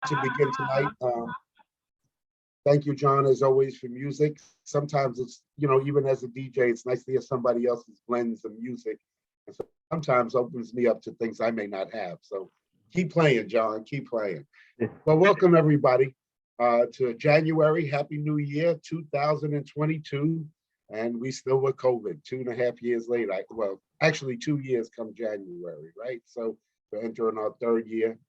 to begin tonight. Thank you, John, as always, for music. Sometimes it's, even as a DJ, it's nice to hear somebody else's blends of music. And sometimes opens me up to things I may not have. So keep playing, John, keep playing. Well, welcome everybody to January. Happy New Year, 2022. And we still with COVID 2.5 years later. Well, actually 2 years come January, right? So we're entering our third year.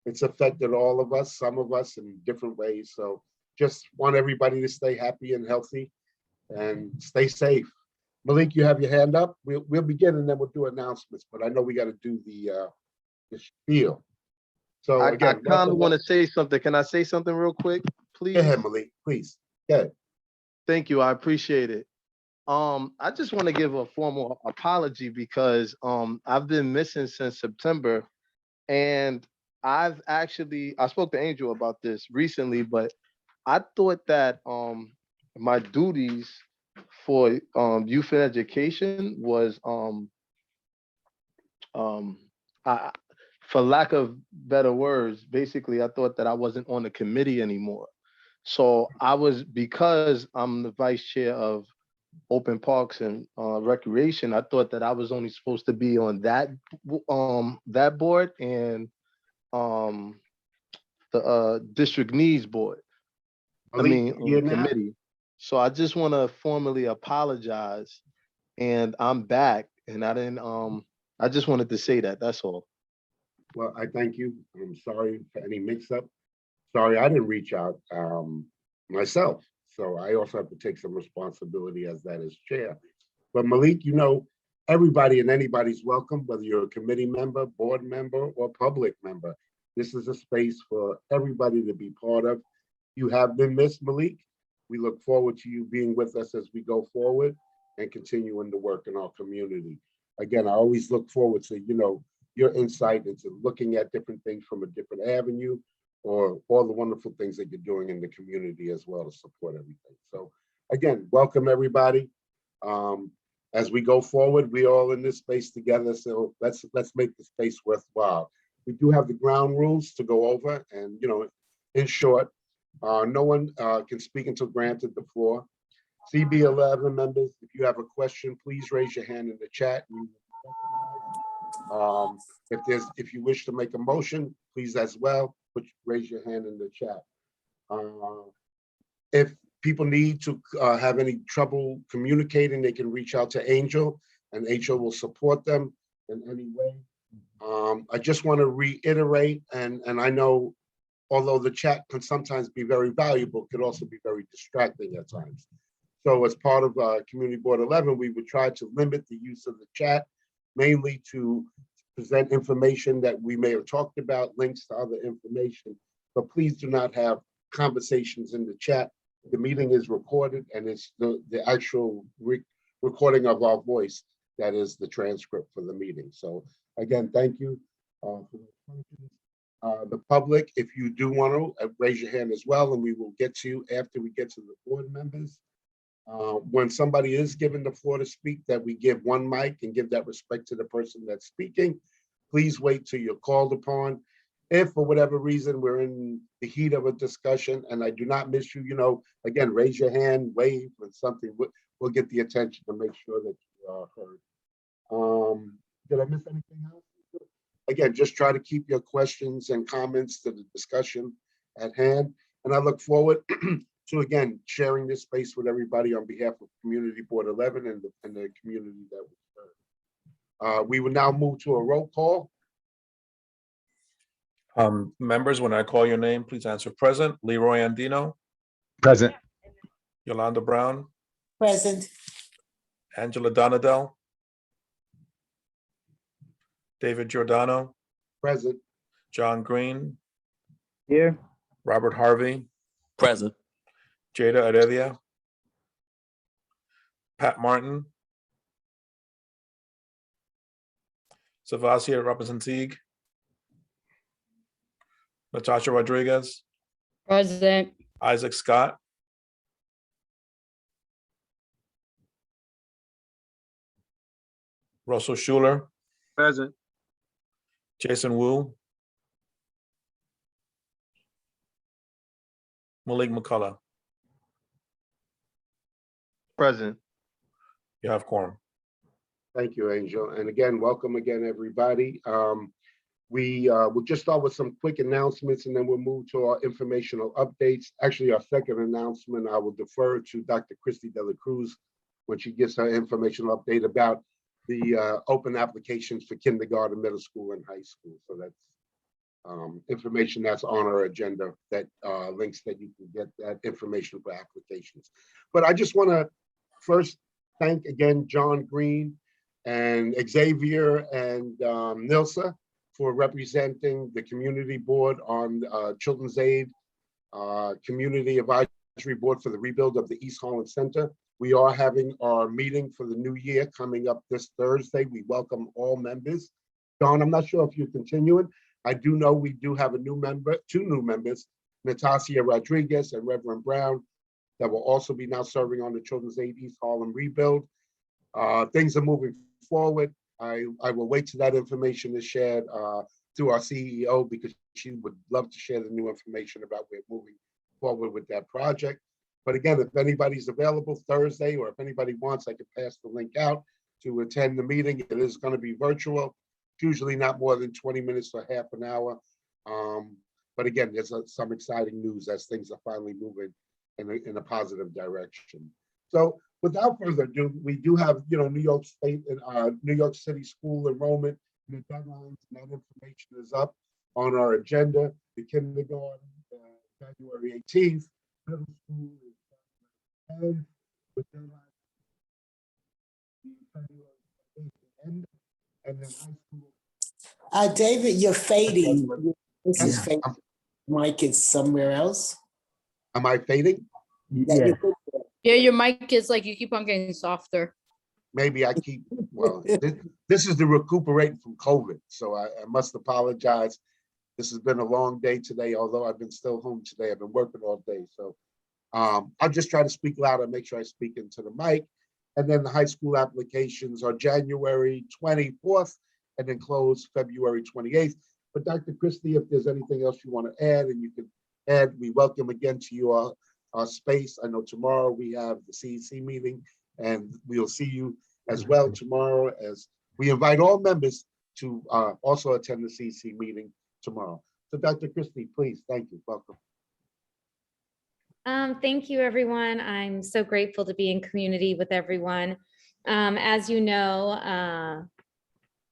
It's affected all of us, some of us in different ways. So just want everybody to stay happy and healthy and stay safe. Malik, you have your hand up. We'll begin and then we'll do announcements, but I know we got to do the spiel. So again, I kind of want to say something. Can I say something real quick, please? Go ahead, Malik, please. Go ahead. Thank you. I appreciate it. I just want to give a formal apology because I've been missing since September, and I spoke to Angel about this recently, but I thought that my duties for youth and education was for lack of better words, basically I thought that I wasn't on the committee anymore. So because I'm the vice chair of Open Parks and Recreation, I thought that I was only supposed to be on that board and the district needs board. Committee. So I just want to formally apologize, and I'm back, and I didn't. I just wanted to say that. That's all. Well, I thank you. I'm sorry for any mix-up. Sorry, I didn't reach out myself, so I also have to take some responsibility as that as chair. But Malik, everybody and anybody's welcome, whether you're a committee member, board member, or public member. This is a space for everybody to be part of. You have been missed, Malik. We look forward to you being with us as we go forward and continuing to work in our community. Again, I always look forward to, your insight into looking at different things from a different avenue, or all the wonderful things that you're doing in the community as well to support everything. So again, welcome everybody. As we go forward, we're all in this space together. So let's make the space worthwhile. We do have the ground rules to go over, and in short, no one can speak until granted the floor. CB11 members, if you have a question, please raise your hand in the chat. If you wish to make a motion, please as well, raise your hand in the chat. If people need to have any trouble communicating, they can reach out to Angel, and Angel will support them in any way. I just want to reiterate, and I know, although the chat can sometimes be very valuable, it could also be very distracting at times. So as part of Community Board 11, we would try to limit the use of the chat, mainly to present information that we may have talked about, links to other information, but please do not have conversations in the chat. The meeting is recorded, and it's the actual recording of our voice that is the transcript for the meeting. So again, thank you for the public. If you do want to raise your hand as well, and we will get to you after we get to the board members. When somebody is given the floor to speak, that we give one mic and give that respect to the person that's speaking. Please wait till you're called upon. If for whatever reason we're in the heat of a discussion and I do not miss you, again, raise your hand, wave, or something. We'll get the attention to make sure that you are heard. Did I miss anything else? Again, just try to keep your questions and comments to the discussion at hand. And I look forward to, again, sharing this space with everybody on behalf of Community Board 11 and the community that we serve. We will now move to a roll call. Members, when I call your name, please answer present. Leroy Andino. Present. Yolanda Brown. Present. Angela Donadell. David Giordano. Present. John Green. Here. Robert Harvey. Present. Jada Heredia. Pat Martin. Savasia Representative. Natasha Rodriguez. Present. Isaac Scott. Russell Schuler. Present. Jason Wu. Malik McCullough. Present. You have quorum. Thank you, Angel. And again, welcome again, everybody. We'll just start with some quick announcements and then we'll move to our informational updates. Actually, our second announcement, I will defer to Dr. Christy De La Cruz when she gives her informational update about the open applications for kindergarten, middle school, and high school. So that's information that's on our agenda, that links that you can get that information for applications. But I just want to first thank again John Green and Xavier and Nilsa for representing the community board on Children's Aid Community Advisory Board for the rebuild of the East Holland Center. We are having our meeting for the new year coming up this Thursday. We welcome all members. John, I'm not sure if you're continuing. I do know we do have a new member, two new members, Natasha Rodriguez and Reverend Brown, that will also be now serving on the Children's Aid East Harlem rebuild. Things are moving forward. I will wait till that information is shared through our CEO because she would love to share the new information about where moving forward with that project. But again, if anybody's available Thursday, or if anybody wants, I can pass the link out to attend the meeting. It is going to be virtual. It's usually not more than 20 minutes or half an hour. But again, there's some exciting news as things are finally moving in a positive direction. So without further ado, we do have, New York State and New York City school enrollment and the deadlines, and that information is up on our agenda. The kindergarten, January 18th, middle school is January 10th, with deadlines February 8th, and then high school. David, you're fading. January. This is fading. Mike is somewhere else. Am I fading? Yeah. Yeah, your mic is like, you keep on getting softer. Maybe I keep, well, this is the recuperating from COVID. So I must apologize. This has been a long day today, although I've been still home today. I've been working all day. So I'll just try to speak louder, make sure I speak into the mic. And then the high school applications are January 24th and then close February 28th. But Dr. Christie, if there's anything else you want to add, and you can add, we welcome again to you our space. I know tomorrow we have the CEC meeting, and we'll see you as well tomorrow, as we invite all members to also attend the CEC meeting tomorrow. So Dr. Christie, please, thank you, welcome. Thank you, everyone. I'm so grateful to be in community with everyone. As you know,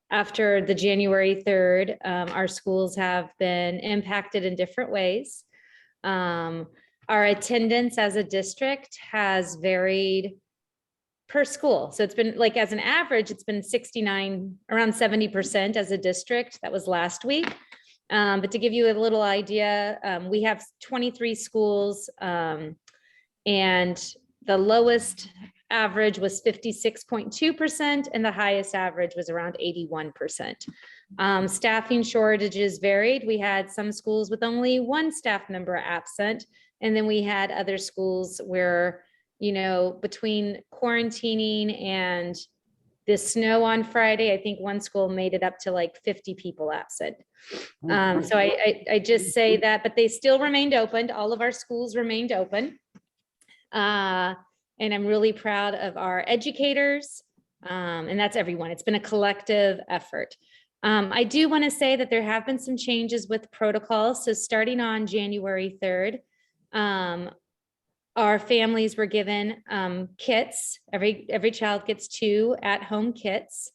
after the January 3rd, our schools have been impacted in different ways. Our attendance as a district has varied per school. So it's been like, as an average, it's been 69, around 70% as a district. That was last week. But to give you a little idea, we have 23 schools, and the lowest average was 56.2%, and the highest average was around 81%. Staffing shortages varied. We had some schools with only one staff member absent, and then we had other schools where, between quarantining and the snow on Friday, I think one school made it up to like 50 people absent. So I just say that, but they still remained open. All of our schools remained open. And I'm really proud of our educators. And that's everyone. It's been a collective effort. I do want to say that there have been some changes with protocols. So starting on January 3rd, our families were given kits. Every child gets 2 at-home kits.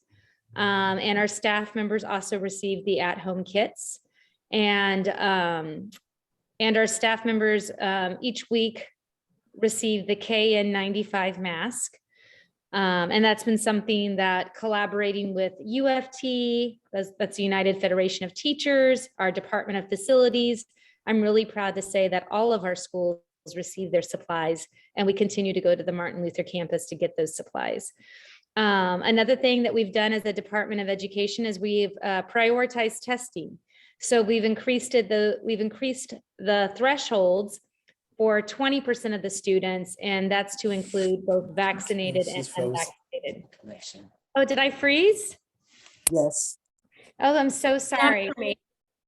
And our staff members also received the at-home kits. And our staff members each week receive the KN95 mask. And that's been something that, collaborating with UFT, that's the United Federation of Teachers, our Department of Facilities, I'm really proud to say that all of our schools receive their supplies, and we continue to go to the Martin Luther campus to get those supplies. Another thing that we've done as a Department of Education is we've prioritized testing. So we've increased the thresholds for 20% of the students, and that's to include both vaccinated and unvaccinated. Oh, did I freeze? Yes. Oh, I'm so sorry.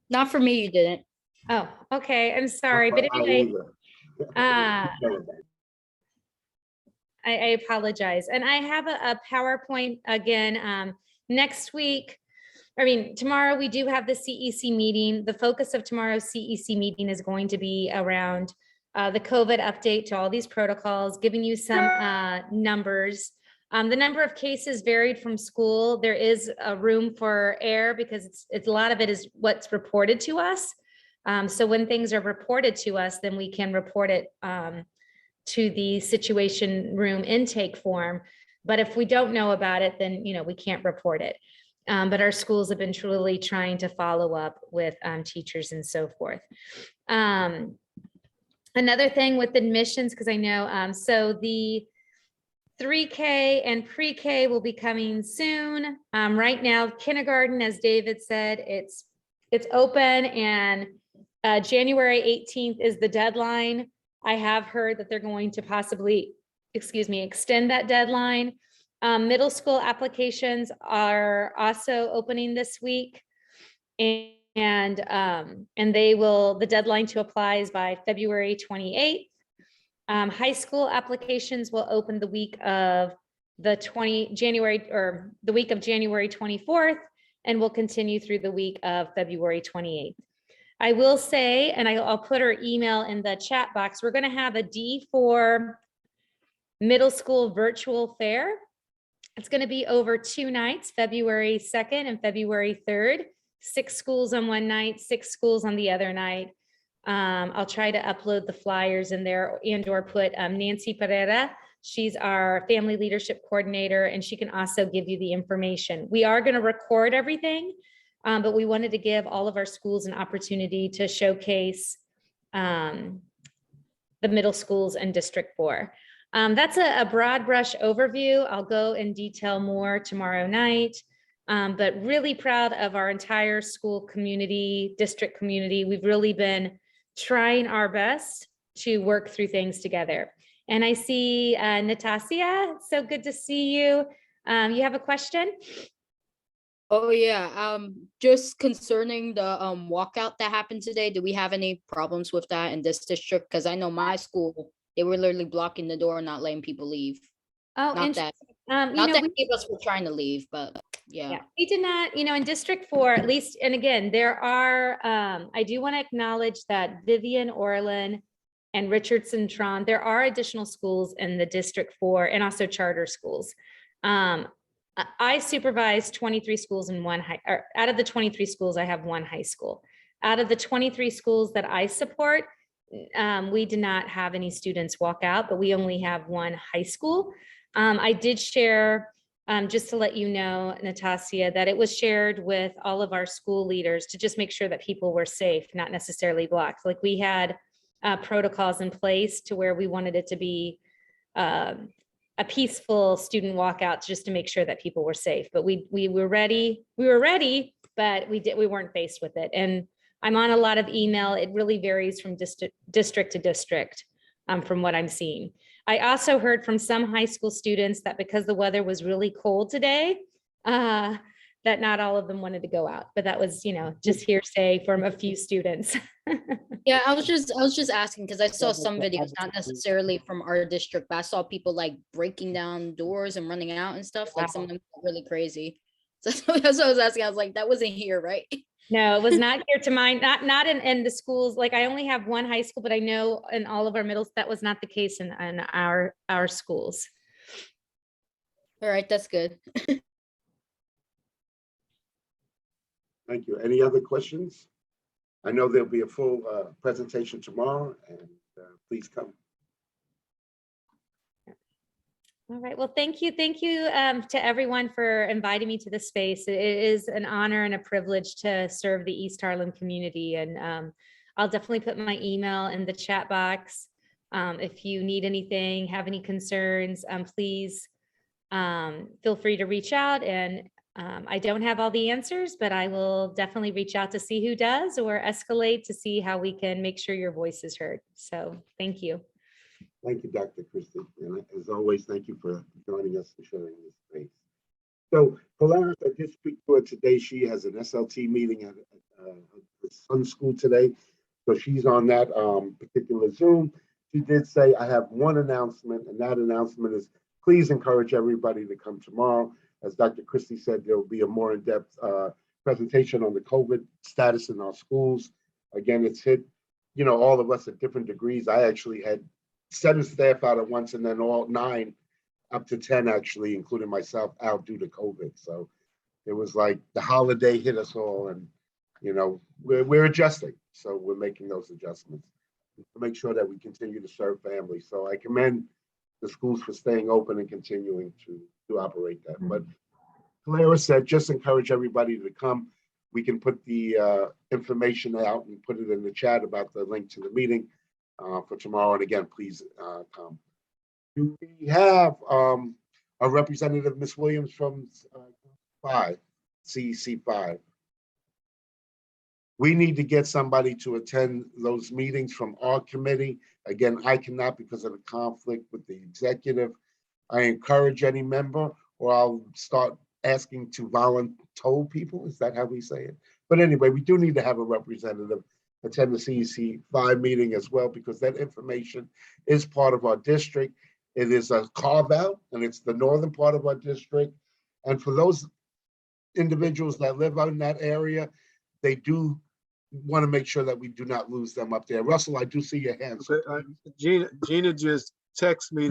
Not for me, you didn't. Oh, okay. I'm sorry. But anyway, I apologize. And I have a PowerPoint again, next week. I mean, tomorrow we do have the CEC meeting. The focus of tomorrow's CEC meeting is going to be around the COVID update to all these protocols, giving you some numbers. The number of cases varied from school. There is a room for error because it's a lot of it is what's reported to us. So when things are reported to us, then we can report it to the situation room intake form. But if we don't know about it, then we can't report it. But our schools have been truly trying to follow up with teachers and so forth. Another thing with admissions, because I know, so the 3K and pre-K will be coming soon. Right now, kindergarten, as David said, it's open, and January 18th is the deadline. I have heard that they're going to possibly, extend that deadline. Middle school applications are also opening this week, and the deadline to apply is by February 28th. High school applications will open the week of January 24th, and will continue through the week of February 28th. I will say, and I'll put her email in the chat box, we're going to have a D4 middle school virtual fair. It's going to be over 2 nights, February 2nd and February 3rd, 6 schools on one night, 6 schools on the other night. I'll try to upload the flyers in there or put Nancy Pereira. She's our family leadership coordinator, and she can also give you the information. We are going to record everything, but we wanted to give all of our schools an opportunity to showcase the middle schools and District 4. That's a broad brush overview. I'll go in detail more tomorrow night, but really proud of our entire school community, district community. We've really been trying our best to work through things together. And I see Natasha, so good to see you. You have a question? Oh yeah, just concerning the walkout that happened today, do we have any problems with that in this district? Because I know my school, they were literally blocking the door, not letting people leave. Oh, Not that, interesting. not that any of us were trying to leave, but Yeah, yeah. we did not, in District 4, at least, and again, there are, I do want to acknowledge that Vivian, Orland, and Richardson, Tron, there are additional schools in the District 4 and also charter schools. I supervise 23 schools in one or out of the 23 schools, I have 1 high school. Out of the 23 schools that I support, we did not have any students walk out, but we only have 1 high school. I did share, just to let you know, Natasha, that it was shared with all of our school leaders to just make sure that people were safe, not necessarily blocked. Like we had protocols in place to where we wanted it to be a peaceful student walkout just to make sure that people were safe. But we were ready, but we weren't faced with it. And I'm on a lot of email. It really varies from district to district from what I'm seeing. I also heard from some high school students that because the weather was really cold today, that not all of them wanted to go out, but that was, just hearsay from a few students. Yeah, I was just asking because I saw some videos, not necessarily from our district, but I saw people like breaking down doors and running out and stuff. Like some of them were really crazy. So that's what I was asking. I was like, that wasn't here, right? No, it was not here to mine, not in the schools. Like I only have 1 high school, but I know in all of our middles, that was not the case in our schools. All right, that's good. Thank you. Any other questions? I know there'll be a full presentation tomorrow, and please come. All right. Well, thank you. Thank you to everyone for inviting me to this space. It is an honor and a privilege to serve the East Harlem community. And I'll definitely put my email in the chat box. If you need anything, have any concerns, please feel free to reach out. And I don't have all the answers, but I will definitely reach out to see who does or escalate to see how we can make sure your voice is heard. So thank you. Thank you, Dr. Christie. And as always, thank you for joining us and sharing this space. So Polaris, I did speak to her today. She has an SLT meeting at her son's school today. So she's on that particular Zoom. she did say, I have one announcement, and that announcement is, please encourage everybody to come tomorrow. As Dr. Christie said, there will be a more in-depth presentation on the COVID status in our schools. Again, it's hit, all of us at different degrees. I actually had 7 staff out at once, and then all 9 up to 10, actually, including myself, out due to COVID. So it was like the holiday hit us all, and we're adjusting. So we're making those adjustments to make sure that we continue to serve families. So I commend the schools for staying open and continuing to operate that. But Clara said, just encourage everybody to come. We can put the information out and put it in the chat about the link to the meeting for tomorrow. And again, please come. Do we have a representative, Ms. Williams, from CEC 5? We need to get somebody to attend those meetings from our committee. Again, I cannot because of the conflict with the executive. I encourage any member, or I'll start asking to volunteer people. Is that how we say it? But anyway, we do need to have a representative attend the CEC 5 meeting as well, because that information is part of our district. It is a carve out, and it's the northern part of our district. And for those individuals that live out in that area, they do want to make sure that we do not lose them up there. Russell, I do see your hands. Gina just texted me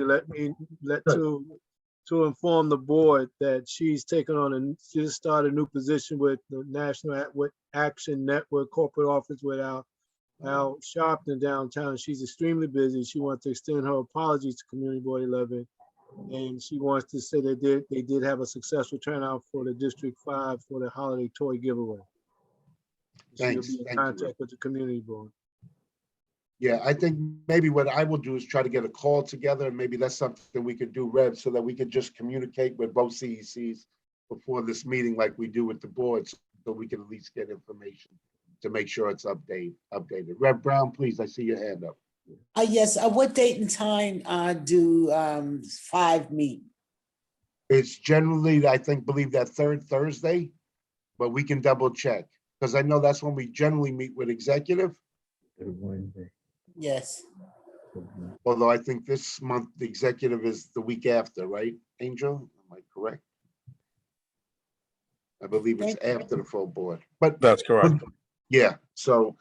to inform the board that she's taken on she just started a new position with the National Action Network corporate office with Al Sharpton downtown. She's extremely busy. She wants to extend her apologies to Community Board 11, and she wants to say that they did have a successful turnout for the District 5 for the holiday toy giveaway. Thanks. She'll be in contact with the Community Board. Yeah, I think maybe what I will do is try to get a call together, and maybe that's something we could do, Rev, so that we could just communicate with both CECs before this meeting like we do with the boards, so we can at least get information to make sure it's updated. Rev Brown, please, I see your hand up. Yes, what date and time do 5 meet? It's generally, believe that third Thursday, but we can double check, because I know that's when we generally meet with executive. Yes. Although I think this month the executive is the week after, right, Angel? Am I correct? I believe it's after the full board, but That's correct. yeah. So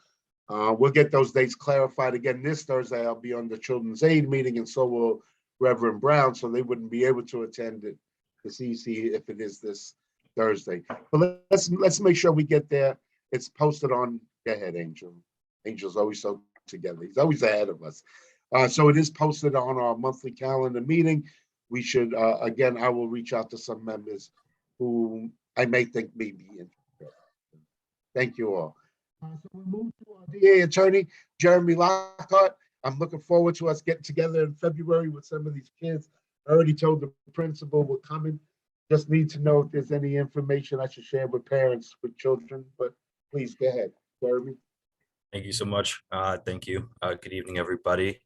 we'll get those dates clarified again. This Thursday, I'll be on the Children's Aid meeting, and so will Reverend Brown, so they wouldn't be able to attend it, the CC, if it is this Thursday. But let's make sure we get there. It's posted on. Go ahead, Angel. Angel's always so together. He's always ahead of us. So it is posted on our monthly calendar meeting. We should, again, I will reach out to some members who I may think may be interested. Thank you all. So we move to our DA attorney, Jeremy Lockhart. I'm looking forward to us getting together in February with some of these kids. I already told the principal we're coming. Just need to know if there's any information I should share with parents with children, but please go ahead, Jeremy. Thank you so much. Thank you. Good evening, everybody.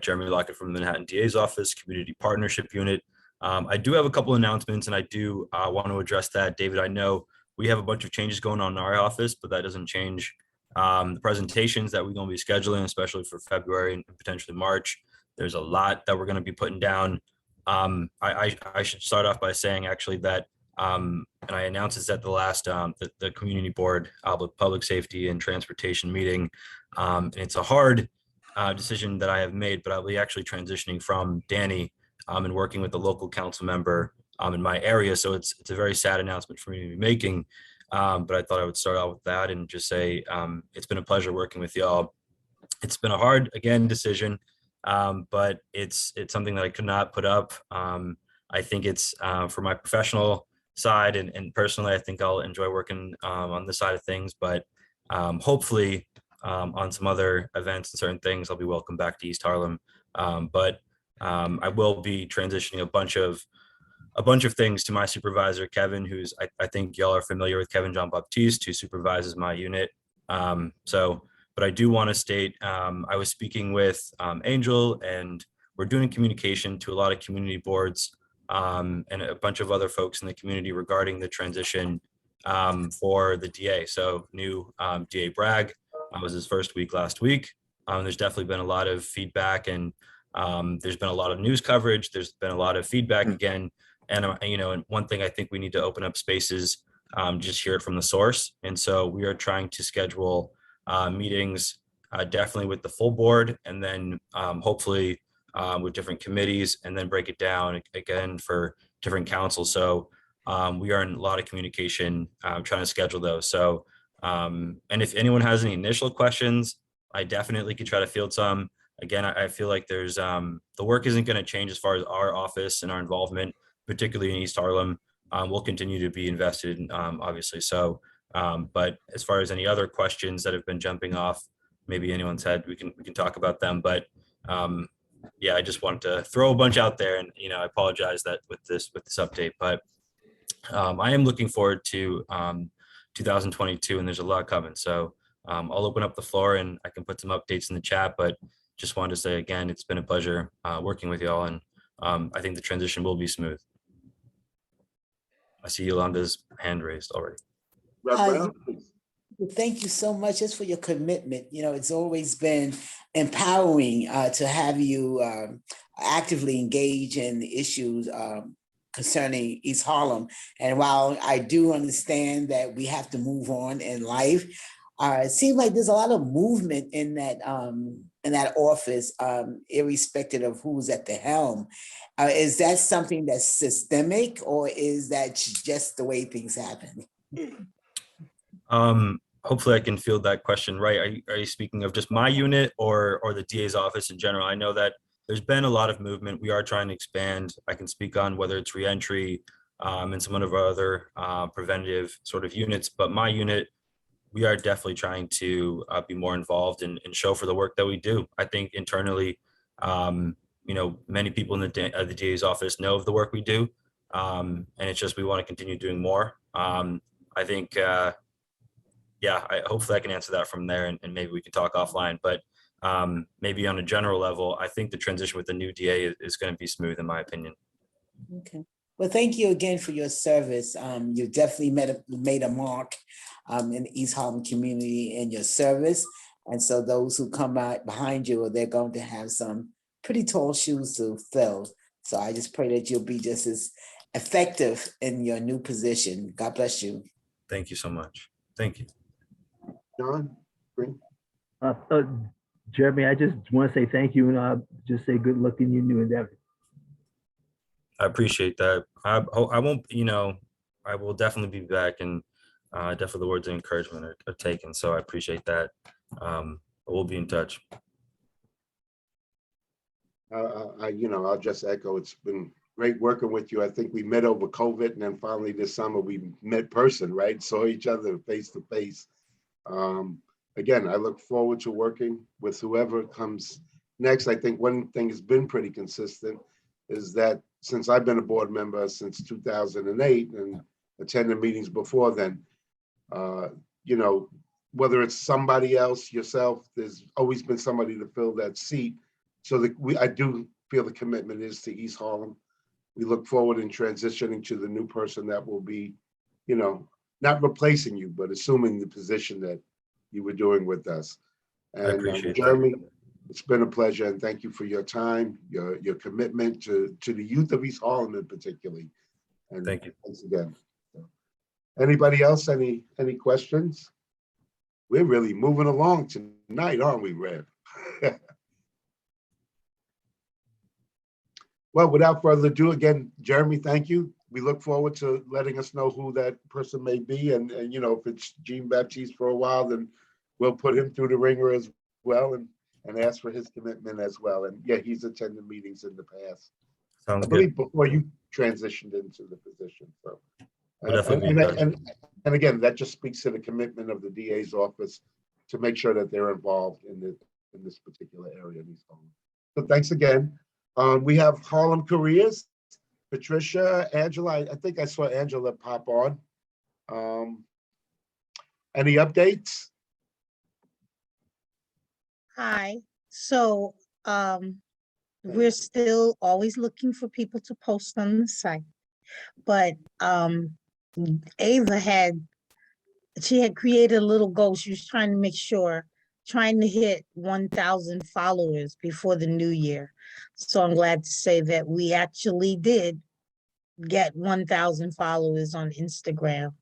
Jeremy Lockett from the Manhattan DA's office, Community Partnership Unit. I do have a couple announcements, and I do want to address that. David, I know we have a bunch of changes going on in our office, but that doesn't change the presentations that we're going to be scheduling, especially for February and potentially March. There's a lot that we're going to be putting down. I should start off by saying actually that and I announced this at the last the community board public safety and transportation meeting. And it's a hard decision that I have made, but I'll be actually transitioning from Danny and working with the local council member in my area. So it's a very sad announcement for me to be making. But I thought I would start out with that and just say it's been a pleasure working with y'all. It's been a hard, again, decision, but it's something that I could not put up. I think it's for my professional side and personally, I think I'll enjoy working on this side of things, but hopefully on some other events and certain things, I'll be welcome back to East Harlem. But I will be transitioning a bunch of things to my supervisor, Kevin, who's, I think y'all are familiar with Kevin John Baptiste, who supervises my unit. But I do want to state, I was speaking with Angel, and we're doing communication to a lot of community boards and a bunch of other folks in the community regarding the transition for the DA. So new DA Bragg was his first week last week. There's definitely been a lot of feedback, and there's been a lot of news coverage. There's been a lot of feedback again. And, and one thing I think we need to open up spaces, just hear it from the source. And so we are trying to schedule meetings definitely with the full board, and then hopefully with different committees, and then break it down again for different councils. So we are in a lot of communication trying to schedule those. So, and if anyone has any initial questions, I definitely could try to field some. Again, I feel like there's the work isn't going to change as far as our office and our involvement, particularly in East Harlem. We'll continue to be invested, obviously. So, but as far as any other questions that have been jumping off, maybe anyone's head, we can talk about them. But yeah, I just wanted to throw a bunch out there, and I apologize that with this update, but I am looking forward to 2022, and there's a lot coming. So I'll open up the floor, and I can put some updates in the chat, but just wanted to say again, it's been a pleasure working with y'all, and I think the transition will be smooth. I see Yolanda's hand raised already. Rev. Please. Thank you so much just for your commitment. It's always been empowering to have you actively engage in the issues concerning East Harlem. And while I do understand that we have to move on in life, it seems like there's a lot of movement in that office, irrespective of who's at the helm. Is that something that's systemic, or is that just the way things happen? Hopefully I can field that question right. Are you speaking of just my unit or the DA's office in general? I know that there's been a lot of movement. We are trying to expand. I can speak on whether it's reentry and some of our other preventative sort of units, but my unit, we are definitely trying to be more involved and show for the work that we do. I think internally, many people in the DA's office know of the work we do, and it's just we want to continue doing more. I think, hopefully I can answer that from there, and maybe we can talk offline. But maybe on a general level, I think the transition with the new DA is going to be smooth, in my opinion. Okay. Well, thank you again for your service. You definitely made a mark in the East Harlem community in your service. And so those who come out behind you, they're going to have some pretty tall shoes to fill. So I just pray that you'll be just as effective in your new position. God bless you. Thank you so much. Thank you. John? Green? Jeremy, I just want to say thank you, and just say good luck in your new endeavor. I appreciate that. I won't, I will definitely be back, and definitely the words of encouragement are taken. So I appreciate that. We'll be in touch. I'll just echo, it's been great working with you. I think we met over COVID, and then finally this summer we met person, right? Saw each other face to face. Again, I look forward to working with whoever comes next. I think one thing has been pretty consistent is that since I've been a board member since 2008 and attended meetings before then, whether it's somebody else, yourself, there's always been somebody to fill that seat. So I do feel the commitment is to East Harlem. We look forward in transitioning to the new person that will be, not replacing you, but assuming the position that you were doing with us. And I appreciate Jeremy, it's been a pleasure, and thank you for your time, your commitment to the youth of East Harlem in particular. And thank you. Thanks again. Anybody else, any questions? We're really moving along tonight, aren't we, Rev? Well, without further ado, again, Jeremy, thank you. We look forward to letting us know who that person may be. And if it's Jean Baptiste for a while, then we'll put him through the ringer as well and ask for his commitment as well. And yeah, he's attended meetings in the past. Sounds I believe good. before you transitioned into the position. So, We'll definitely be in touch. and again, that just speaks to the commitment of the DA's office to make sure that they're involved in this particular area. So thanks again. We have Harlem Careers, Patricia, Angela. I think I saw Angela pop on. Any updates? Hi. So we're still always looking for people to post on the site, but Ava had created a little goal. She was trying to make sure trying to hit 1,000 followers before the new year. So I'm glad to say that we actually did get 1,000 followers on Instagram.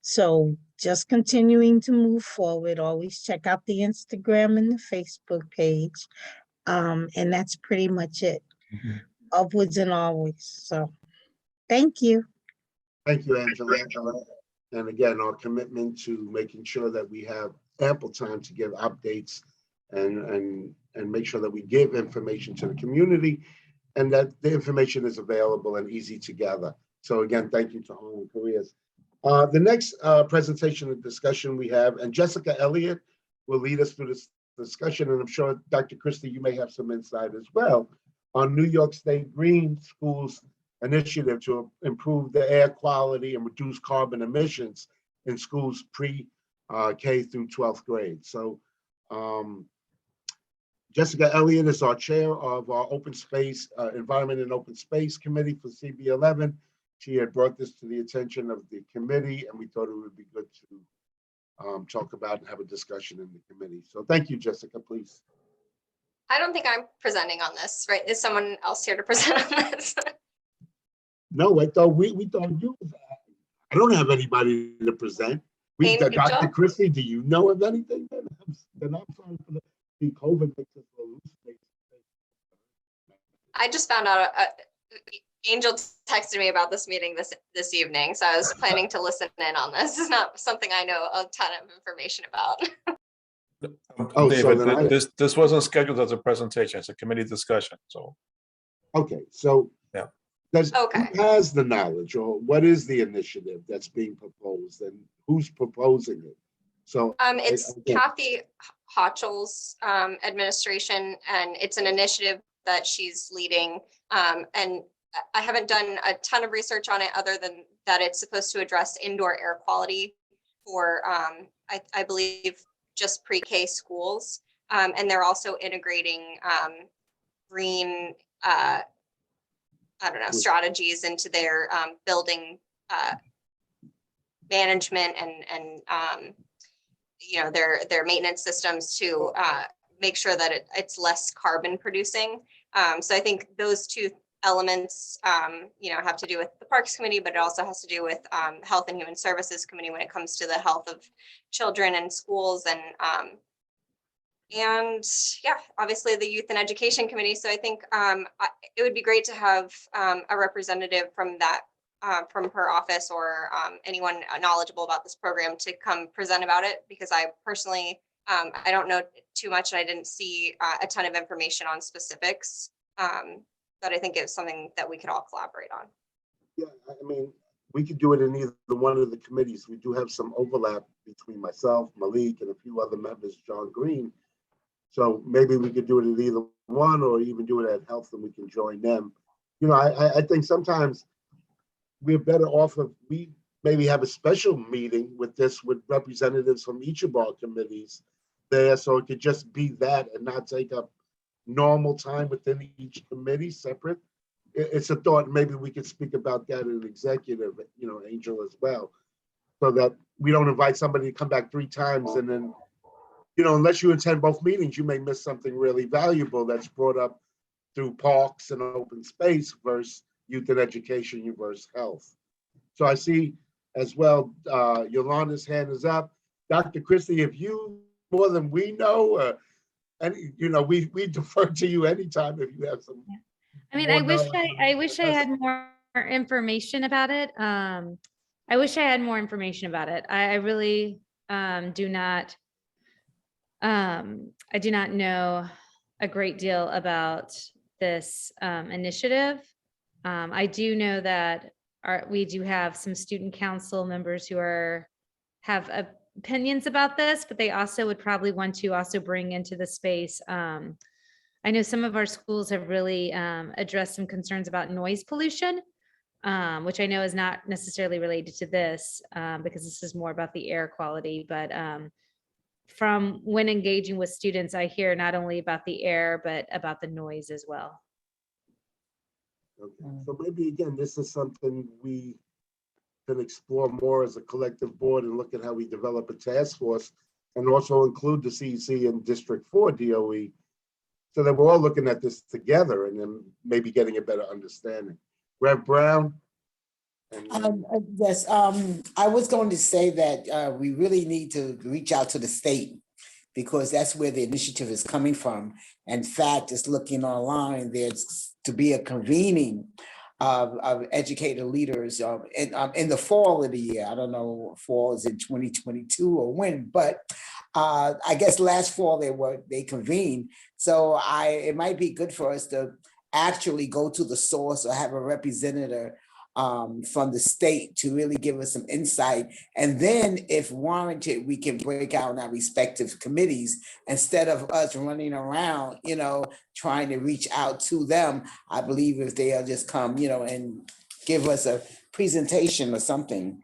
So just continuing to move forward. Always check out the Instagram and the Facebook page. And that's pretty much it. Upwards and always. So thank you. Thank you, Angela. And again, our commitment to making sure that we have ample time to give updates and make sure that we give information to the community and that the information is available and easy to gather. So again, thank you to all careers. The next presentation and discussion we have, and Jessica Elliott will lead us through this discussion, and I'm sure Dr. Christie, you may have some insight as well on New York State Green Schools initiative to improve the air quality and reduce carbon emissions in schools pre-K through 12th grade. So Jessica Elliott is our chair of our Open Space, Environment and Open Space Committee for CB11. She had brought this to the attention of the committee, and we thought it would be good to talk about and have a discussion in the committee. So thank you, Jessica, please. I don't think I'm presenting on this, right? Is someone else here to present on this? No, I thought we thought you. I don't have anybody to present. Angel? Dr. Christie, do you know of anything? Then I'm sorry for the COVID makes us hallucinate. I just found out Angel texted me about this meeting this evening, so I was planning to listen in on this. It's not something I know a ton of information about. Oh, so David, then this wasn't scheduled as a presentation. It's a committee discussion. So okay, so yeah. Okay. Who has the knowledge, or what is the initiative that's being proposed, and who's proposing it? So it's Kathy Hotchell's administration, and it's an initiative that she's leading. And I haven't done a ton of research on it other than that it's supposed to address indoor air quality for, I believe, just pre-K schools. And they're also integrating green, I don't know, strategies into their building management and you know, their maintenance systems to make sure that it's less carbon producing. So I think those two elements, you know, have to do with the Parks Committee, but it also has to do with Health and Human Services Committee when it comes to the health of children and schools, and yeah, obviously the Youth and Education Committee. So I think it would be great to have a representative from that, from her office or anyone knowledgeable about this program to come present about it, because I personally, I don't know too much and I didn't see a ton of information on specifics. But I think it's something that we could all collaborate on. yeah, I mean, we could do it in either one of the committees. We do have some overlap between myself, Malik, and a few other members, John Green. So maybe we could do it at either one, or even do it at Health, and we can join them. You know, I think sometimes we're better off if we maybe have a special meeting with this, with representatives from each of our committees there, so it could just be that and not take up normal time within each committee separate. It's a thought. Maybe we could speak about that in executive, you know, Angel, as well, so that we don't invite somebody to come back 3 times and then, you know, unless you attend both meetings, you may miss something really valuable that's brought up through Parks and Open Space versus Youth and Education versus Health. So I see as well, Yolanda's hand is up. Dr. Christie, if you more than we know, and you know, we defer to you anytime if you have some. I mean, more I wish I had more information about it. I wish I had more information about it. I really do not. I do not know a great deal about this initiative. I do know that we do have some student council members who have opinions about this, but they also would probably want to also bring into the space. I know some of our schools have really addressed some concerns about noise pollution, which I know is not necessarily related to this because this is more about the air quality. But from when engaging with students, I hear not only about the air, but about the noise as well. Okay. So maybe again, this is something we can explore more as a collective board and look at how we develop a task force and also include the CEC and District 4 DOE, so that we're all looking at this together and then maybe getting a better understanding. Rev Brown? Yes, I was going to say that we really need to reach out to the state because that's where the initiative is coming from. In fact, it's looking online, there's to be a convening of educated leaders in the fall of the year. I don't know if fall is in 2022 or when, but I guess last fall they convened. So it might be good for us to actually go to the source or have a representative from the state to really give us some insight. And then if warranted, we can break out in our respective committees instead of us running around, trying to reach out to them. I believe if they'll just come, and give us a presentation or something.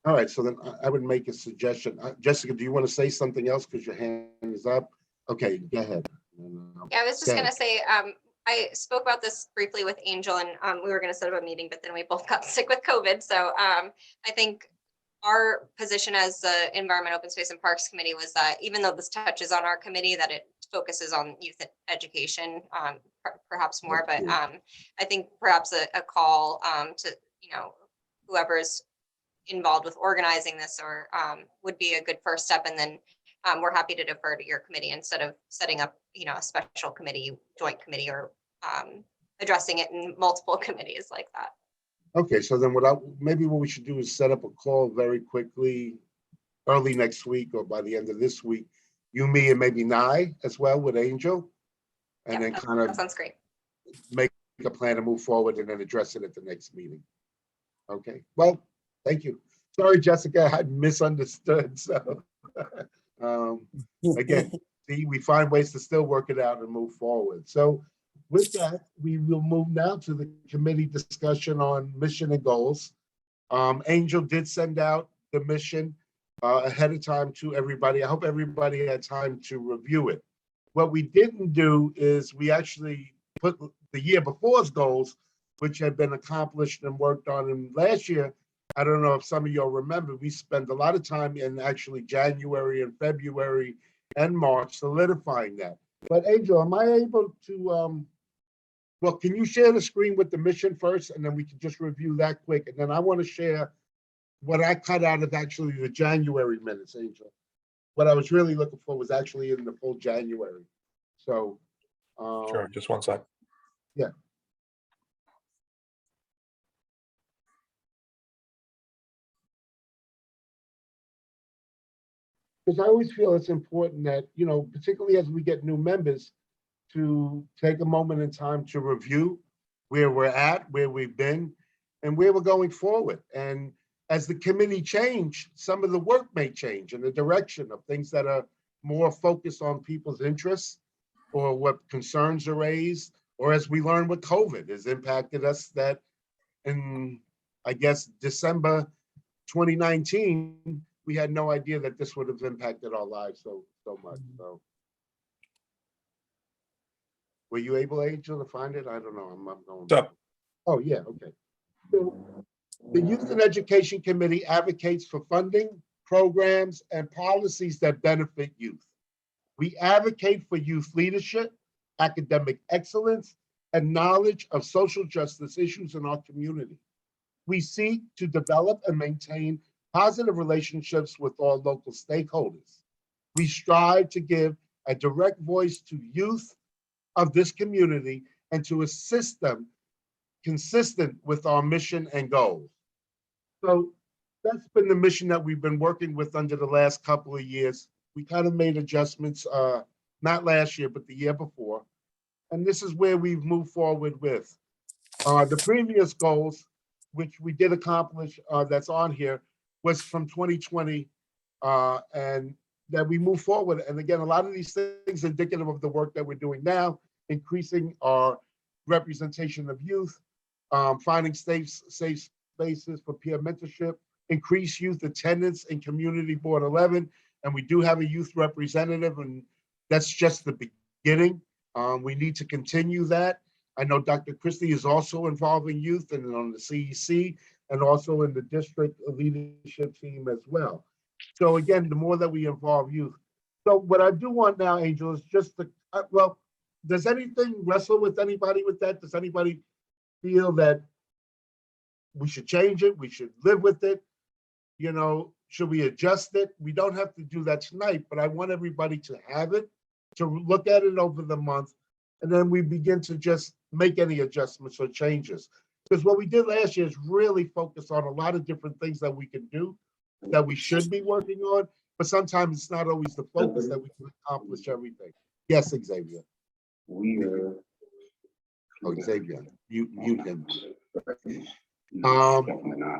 All right, so then I would make a suggestion. Jessica, do you want to say something else because your hand is up? Okay, go ahead. Yeah, I was just gonna say, I spoke about this briefly with Angel and we were gonna set up a meeting, but then we both got sick with COVID. So I think our position as the Environment, Open Space and Parks Committee was that even though this touches on our committee, that it focuses on youth education, perhaps more, but I think perhaps a call to, whoever's involved with organizing this or would be a good first step. And then we're happy to defer to your committee instead of setting up, a special committee, joint committee, or addressing it in multiple committees like that. Okay, so then maybe what we should do is set up a call very quickly, early next week or by the end of this week. You, me, and maybe Nye as well with Angel, and then kind of that sounds great. Make a plan to move forward and then address it at the next meeting. Okay. Well, thank you. Sorry, Jessica, I misunderstood. So again, see, we find ways to still work it out and move forward. So with that, we will move now to the committee discussion on mission and goals. Angel did send out the mission ahead of time to everybody. I hope everybody had time to review it. What we didn't do is we actually put the year before's goals, which had been accomplished and worked on in last year. I don't know if some of y'all remember, we spent a lot of time in actually January and February and March solidifying that. But Angel, am I able to, well, can you share the screen with the mission first, and then we can just review that quick. And then I want to share what I cut out of actually the January minutes, Angel. What I was really looking for was actually in the full January. So. Sure, just one sec. Yeah. Because I always feel it's important that, particularly as we get new members, to take a moment in time to review where we're at, where we've been, and where we're going forward. And as the committee change, some of the work may change in the direction of things that are more focused on people's interests or what concerns are raised, or as we learn what COVID has impacted us, that in, I guess, December 2019, we had no idea that this would have impacted our lives so much. So, were you able, Angel, to find it? I don't know. I'm going. What's up? Oh yeah, okay. So the Youth and Education Committee advocates for funding, programs, and policies that benefit youth. We advocate for youth leadership, academic excellence, and knowledge of social justice issues in our community. We seek to develop and maintain positive relationships with all local stakeholders. We strive to give a direct voice to youth of this community and to assist them consistent with our mission and goals. So that's been the mission that we've been working with under the last couple of years. We kind of made adjustments, not last year, but the year before. And this is where we've moved forward with. The previous goals, which we did accomplish, that's on here, was from 2020, and that we move forward. And again, a lot of these things are indicative of the work that we're doing now, increasing our representation of youth, finding safe spaces for peer mentorship, increase youth attendance in Community Board 11. And we do have a youth representative, and that's just the beginning. We need to continue that. I know Dr. Christie is also involving youth and on the CEC and also in the district leadership team as well. So again, the more that we involve youth. So what I do want now, Angel, is just to, well, does anything wrestle with anybody with that? Does anybody feel that we should change it? We should live with it? You know, should we adjust it? We don't have to do that tonight, but I want everybody to have it, to look at it over the month, and then we begin to just make any adjustments or changes. Because what we did last year is really focus on a lot of different things that we can do, that we should be working on, but sometimes it's not always the focus that we can accomplish everything. Yes, Xavier. Oh, Xavier, you him.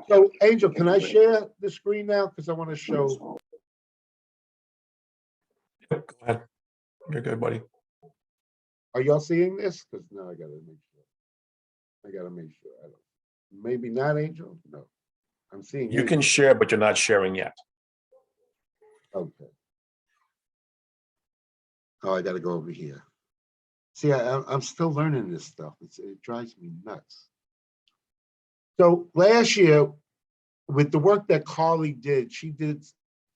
So Angel, can I share the screen now? Because I want to show. Yep, go ahead. You're good, buddy. Are y'all seeing this? Because now I gotta make sure. I gotta make sure. I don't. Maybe not, Angel. No, I'm seeing. You Angel. can share, but you're not sharing yet. Okay. Oh, I gotta go over here. See, I'm still learning this stuff. It drives me nuts. So last year, with the work that Carly did, she did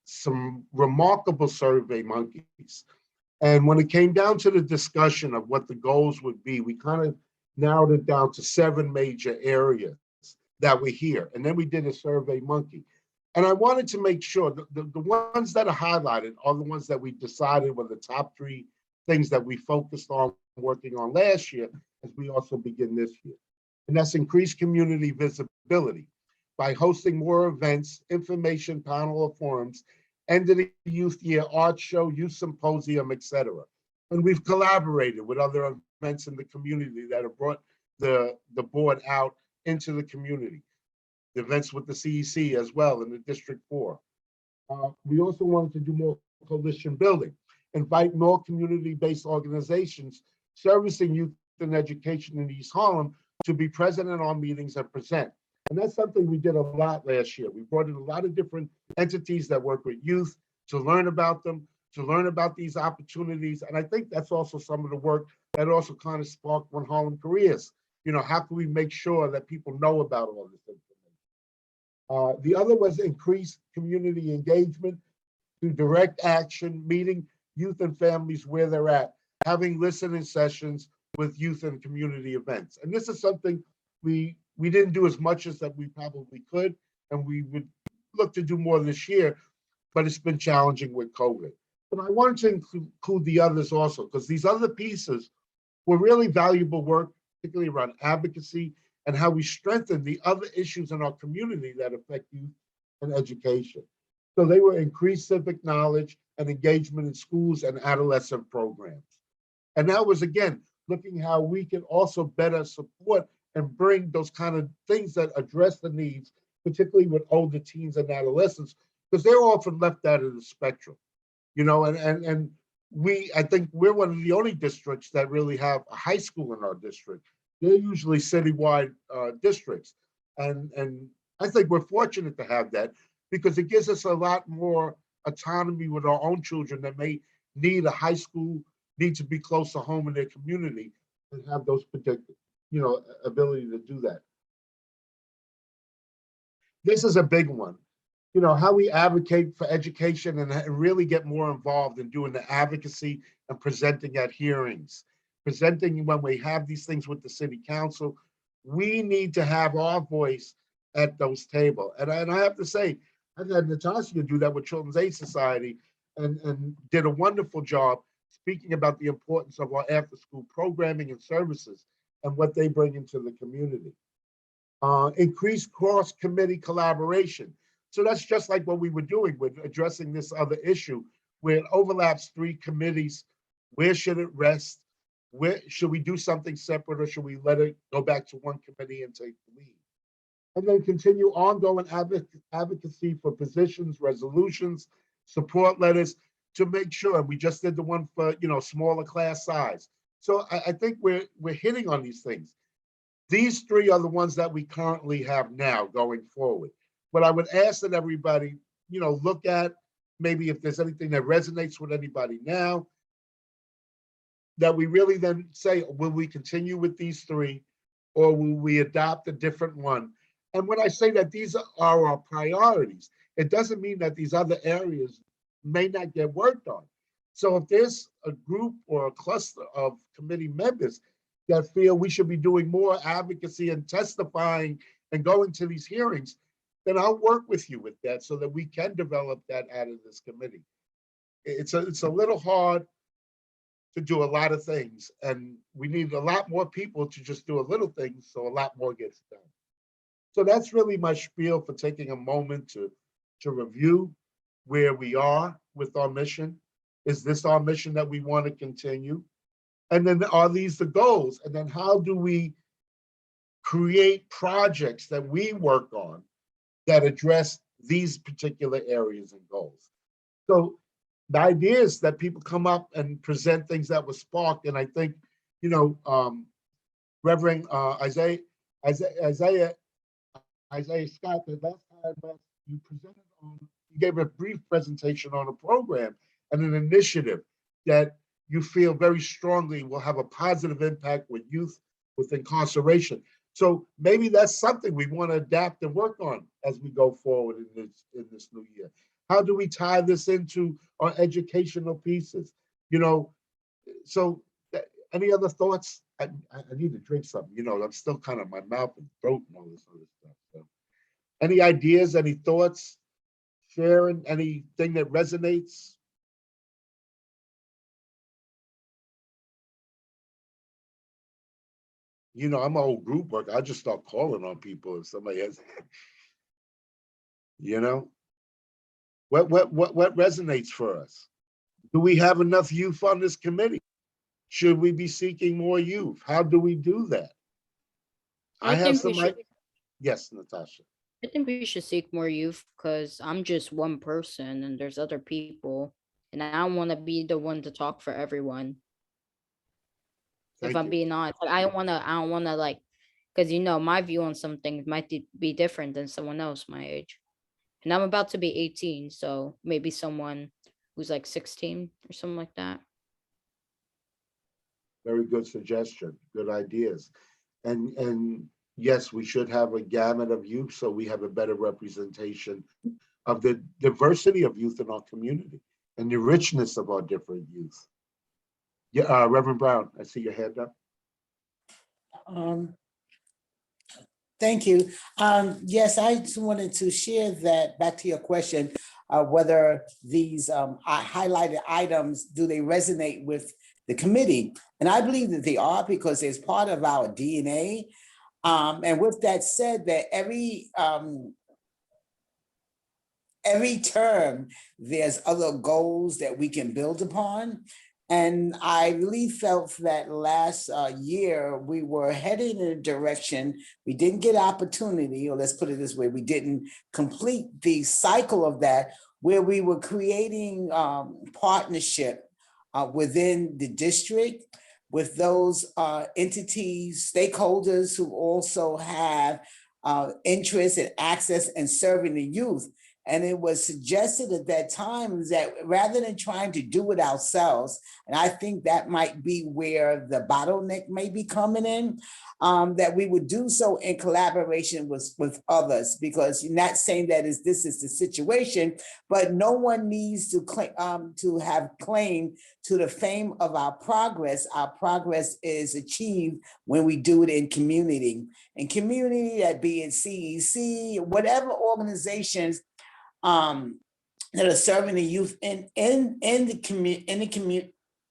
some remarkable survey monkeys. And when it came down to the discussion of what the goals would be, we kind of narrowed it down to 7 major areas that were here. And then we did a survey monkey. And I wanted to make sure the ones that are highlighted are the ones that we decided were the top 3 things that we focused on working on last year as we also begin this year. And that's increased community visibility by hosting more events, information panel or forums, end of the youth year art show, youth symposium, etc. And we've collaborated with other events in the community that have brought the board out into the community. The events with the CEC as well in the District 4. We also wanted to do more coalition building, invite more community-based organizations servicing youth and education in East Harlem to be present in our meetings and present. And that's something we did a lot last year. We brought in a lot of different entities that work with youth to learn about them, to learn about these opportunities. And I think that's also some of the work that also kind of sparked One Harlem Careers. You know, how can we make sure that people know about all this information? The other was increased community engagement through direct action, meeting youth and families where they're at, having listening sessions with youth and community events. And this is something we didn't do as much as that we probably could, and we would look to do more this year, but it's been challenging with COVID. But I wanted to include the others also, because these other pieces were really valuable work, particularly around advocacy and how we strengthen the other issues in our community that affect youth and education. So they were increased civic knowledge and engagement in schools and adolescent programs. And that was, again, looking how we can also better support and bring those kind of things that address the needs, particularly with older teens and adolescents, because they're often left out of the spectrum, you know, and I think we're one of the only districts that really have a high school in our district. They're usually citywide districts. And I think we're fortunate to have that because it gives us a lot more autonomy with our own children that may need a high school, need to be close to home in their community and have those predicted, you know, ability to do that. This is a big one. You know, how we advocate for education and really get more involved in doing the advocacy and presenting at hearings, presenting when we have these things with the city council. We need to have our voice at those tables. And I have to say, I've had Natasha do that with Children's Aid Society and did a wonderful job speaking about the importance of our after-school programming and services and what they bring into the community. Increased cross-committee collaboration. So that's just like what we were doing with addressing this other issue where it overlaps 3 committees. Where should it rest? Where should we do something separate or should we let it go back to one committee and take the lead? And then continue ongoing advocacy for positions, resolutions, support letters to make sure. We just did the one for, you know, smaller class size. So I think we're hitting on these things. These 3 are the ones that we currently have now going forward. But I would ask that everybody, you know, look at maybe if there's anything that resonates with anybody now, that we really then say, will we continue with these 3 or will we adopt a different one? And when I say that these are our priorities, it doesn't mean that these other areas may not get worked on. So if there's a group or a cluster of committee members that feel we should be doing more advocacy and testifying and going to these hearings, then I'll work with you with that so that we can develop that out of this committee. It's a little hard to do a lot of things, and we need a lot more people to just do a little things so a lot more gets done. So that's really my spiel for taking a moment to review where we are with our mission. Is this our mission that we want to continue? And then are these the goals? And then how do we create projects that we work on that address these particular areas and goals? So the idea is that people come up and present things that were sparked. And I think, Reverend Isaiah Scott, the last time you presented on, you gave a brief presentation on a program and an initiative that you feel very strongly will have a positive impact with youth with incarceration. So maybe that's something we want to adapt and work on as we go forward in this new year. How do we tie this into our educational pieces? So any other thoughts? I need to drink something. I'm still kind of my mouth and throat and all this other stuff. So any ideas, any thoughts? Sharon, anything that resonates? I'm an old group worker. I just start calling on people if somebody has, what resonates for us? Do we have enough youth on this committee? Should we be seeking more youth? How do we do that? I think we should. Yes, Natasha. I think we should seek more youth because I'm just one person and there's other people, and I don't want to be the one to talk for everyone. If I'm being honest, I don't want to like, because my view on some things might be different than someone else my age, and I'm about to be 18, so maybe someone who's like 16 or something like that. Very good suggestion. Good ideas, and yes, we should have a gamut of youth so we have a better representation of the diversity of youth in our community and the richness of our different youth. Yeah, Reverend Brown, I see your hand up. Thank you. Yes, I just wanted to share that back to your question, whether these highlighted items, do they resonate with the committee? And I believe that they are because it's part of our DNA. And with that said, that every term, there's other goals that we can build upon. And I really felt that last year we were headed in a direction, we didn't get opportunity, or let's put it this way, we didn't complete the cycle of that, where we were creating partnership within the district with those entities, stakeholders who also have interest and access in serving the youth. And it was suggested at that time that rather than trying to do it ourselves, and I think that might be where the bottleneck may be coming in, that we would do so in collaboration with others, because you're not saying that this is the situation, but no one needs to have claim to the fame of our progress. Our progress is achieved when we do it in community. In community, that be in CEC, whatever organizations that are serving the youth in the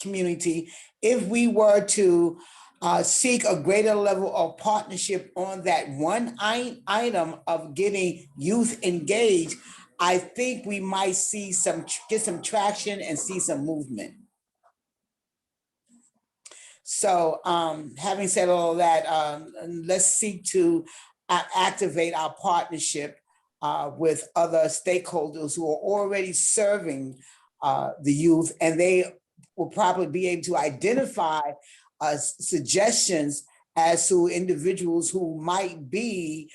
community, if we were to seek a greater level of partnership on that one item of getting youth engaged, I think we might see get some traction and see some movement. So having said all that, let's seek to activate our partnership with other stakeholders who are already serving the youth, and they will probably be able to identify suggestions as to individuals who might be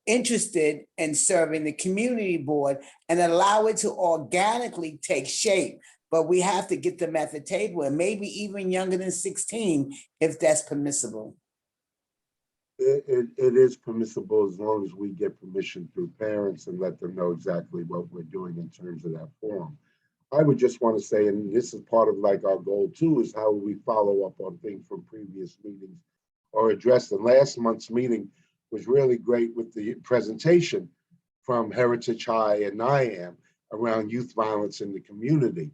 interested in serving the community board, and allow it to organically take shape. But we have to get them at the table, and maybe even younger than 16, if that's permissible. It is permissible as long as we get permission through parents and let them know exactly what we're doing in terms of that forum. I would just want to say, and this is part of like our goal too, is how we follow up on things from previous meetings or address them. Last month's meeting was really great with the presentation from Heritage High and NIAM around youth violence in the community.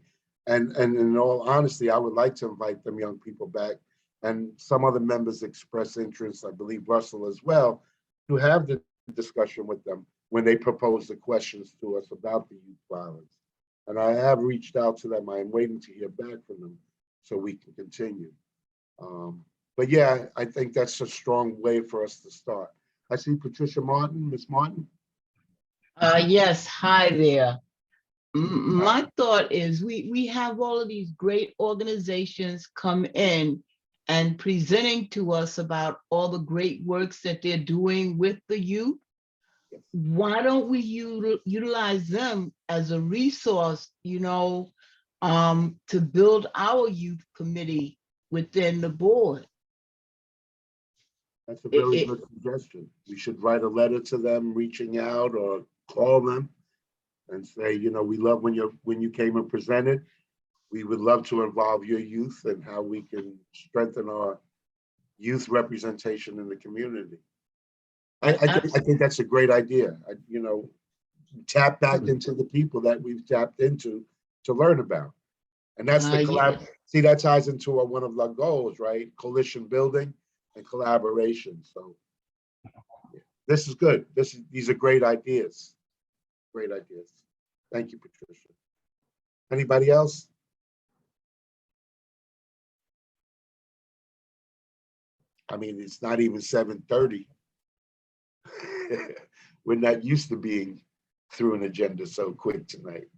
And in all honesty, I would like to invite them young people back, and some other members express interest, I believe Russell as well, to have the discussion with them when they propose the questions to us about the youth violence. And I have reached out to them. I am waiting to hear back from them so we can continue. But yeah, I think that's a strong way for us to start. I see Patricia Martin, Miss Martin. Yes, hi there. My thought is we have all of these great organizations come in and presenting to us about all the great works that they're doing with the youth. Why don't we utilize them as a resource, to build our youth committee within the board? That's a really good suggestion. We should write a letter to them, reaching out or call them and say, we love when you came and presented. We would love to involve your youth and how we can strengthen our youth representation in the community. I think that's a great idea. Tap back into the people that we've tapped into to learn about. And that's the collab. See, that ties into one of our goals, right? Coalition building and collaboration. So this is good. These are great ideas. Great ideas. Thank you, Patricia. Anybody else? I mean, it's not even 7:30. We're not used to being through an agenda so quick tonight.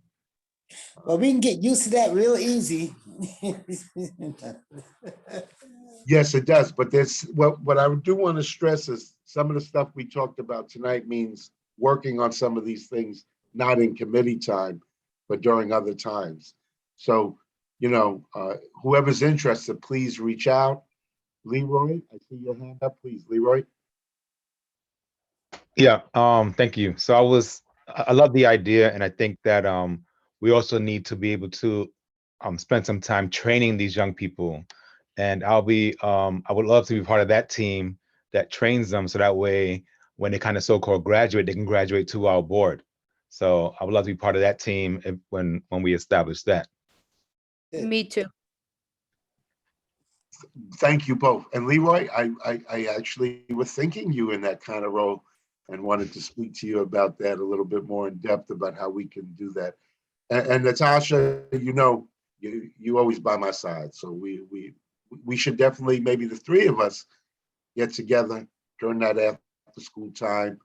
Well, we can get used to that real easy. Yes, it does. But there's what I do want to stress is some of the stuff we talked about tonight means working on some of these things, not in committee time, but during other times. So, whoever's interested, please reach out. Leroy, I see your hand up, please, Leroy. Yeah, thank you. So I love the idea, and I think that we also need to be able to spend some time training these young people. And I would love to be part of that team that trains them, so that way when they kind of so-called graduate, they can graduate to our board. So I would love to be part of that team when we establish that. Me too. Thank you both. And Leroy, I actually was thinking you in that kind of role and wanted to speak to you about that a little bit more in depth about how we can do that. And Natasha, you always by my side. So we should definitely, maybe the three of us, get together during that after school time.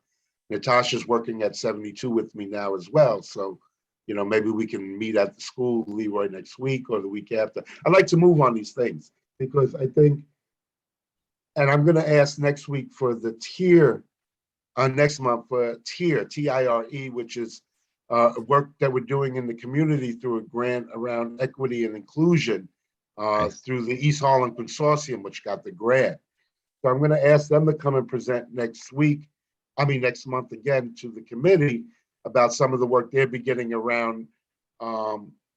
Natasha's working at 72 with me now as well. So, maybe we can meet at the school, Leroy, next week or the week after. I'd like to move on these things because I think, and I'm going to ask next week for the tier, next month for TIRE, T-I-R-E, which is work that we're doing in the community through a grant around equity and inclusion through the East Harlem Consortium, which got the grant. So I'm going to ask them to come and present next month again to the committee about some of the work they're beginning around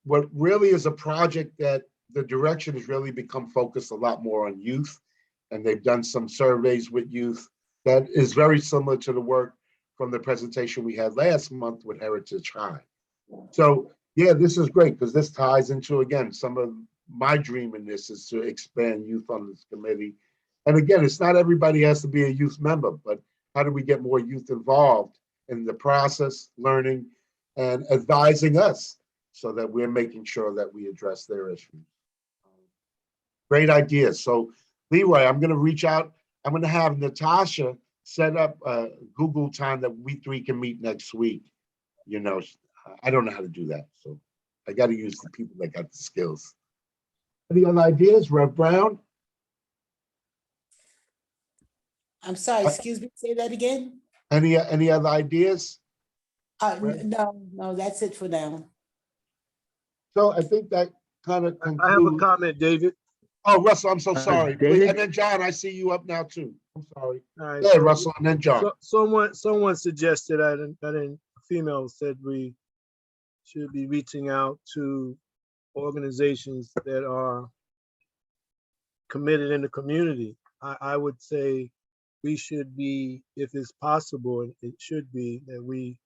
what really is a project that the direction has really become focused a lot more on youth. And they've done some surveys with youth that is very similar to the work from the presentation we had last month with Heritage High. So yeah, this is great because this ties into, again, some of my dream in this is to expand youth on this committee. And again, it's not everybody has to be a youth member, but how do we get more youth involved in the process, learning and advising us so that we're making sure that we address their issues. Great ideas. So Leroy, I'm going to reach out. I'm going to have Natasha set up a Google time that we three can meet next week. I don't know how to do that. So I got to use the people that got the skills. Any other ideas, Rev Brown? I'm sorry, excuse me, say that again? Any other ideas? No, that's it for now. So I think that kind of concludes. I have a comment, David. Oh, Russell, I'm so sorry. David? And then John, I see you up now too. I'm sorry. All right, Yeah, so- Russell, and then John. Someone suggested, a female said we should be reaching out to organizations that are committed in the community. I would say we should be, if it's possible, and it should be, that we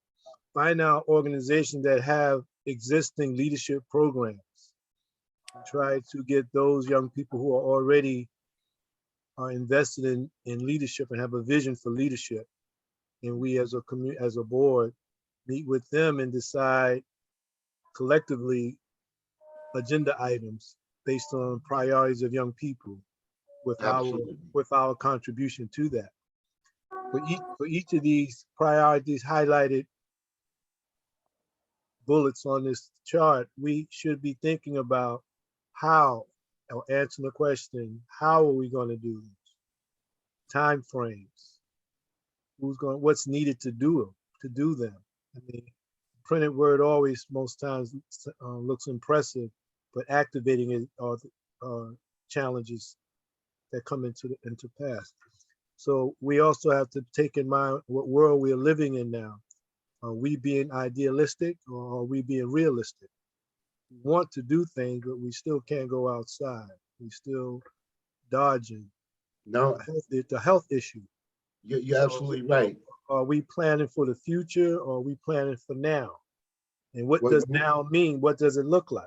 find out organizations that have existing leadership programs. Try to get those young people who are already invested in leadership and have a vision for leadership. And we as a board, meet with them and decide collectively agenda items based on priorities of young people with Absolutely. our contribution to that. For each of these priorities highlighted bullets on this chart, we should be thinking about how, or answering the question, how are we going to do this? Time frames. What's needed to do them? I mean, printed word always most times looks impressive, but activating it are challenges that come into pass. So we also have to take in mind what world we are living in now. Are we being idealistic or are we being realistic? We want to do things, but we still can't go outside. We still dodging No, the health issue. you're absolutely right. Are we planning for the future or are we planning for now? And what Well, does now mean? What does it look like?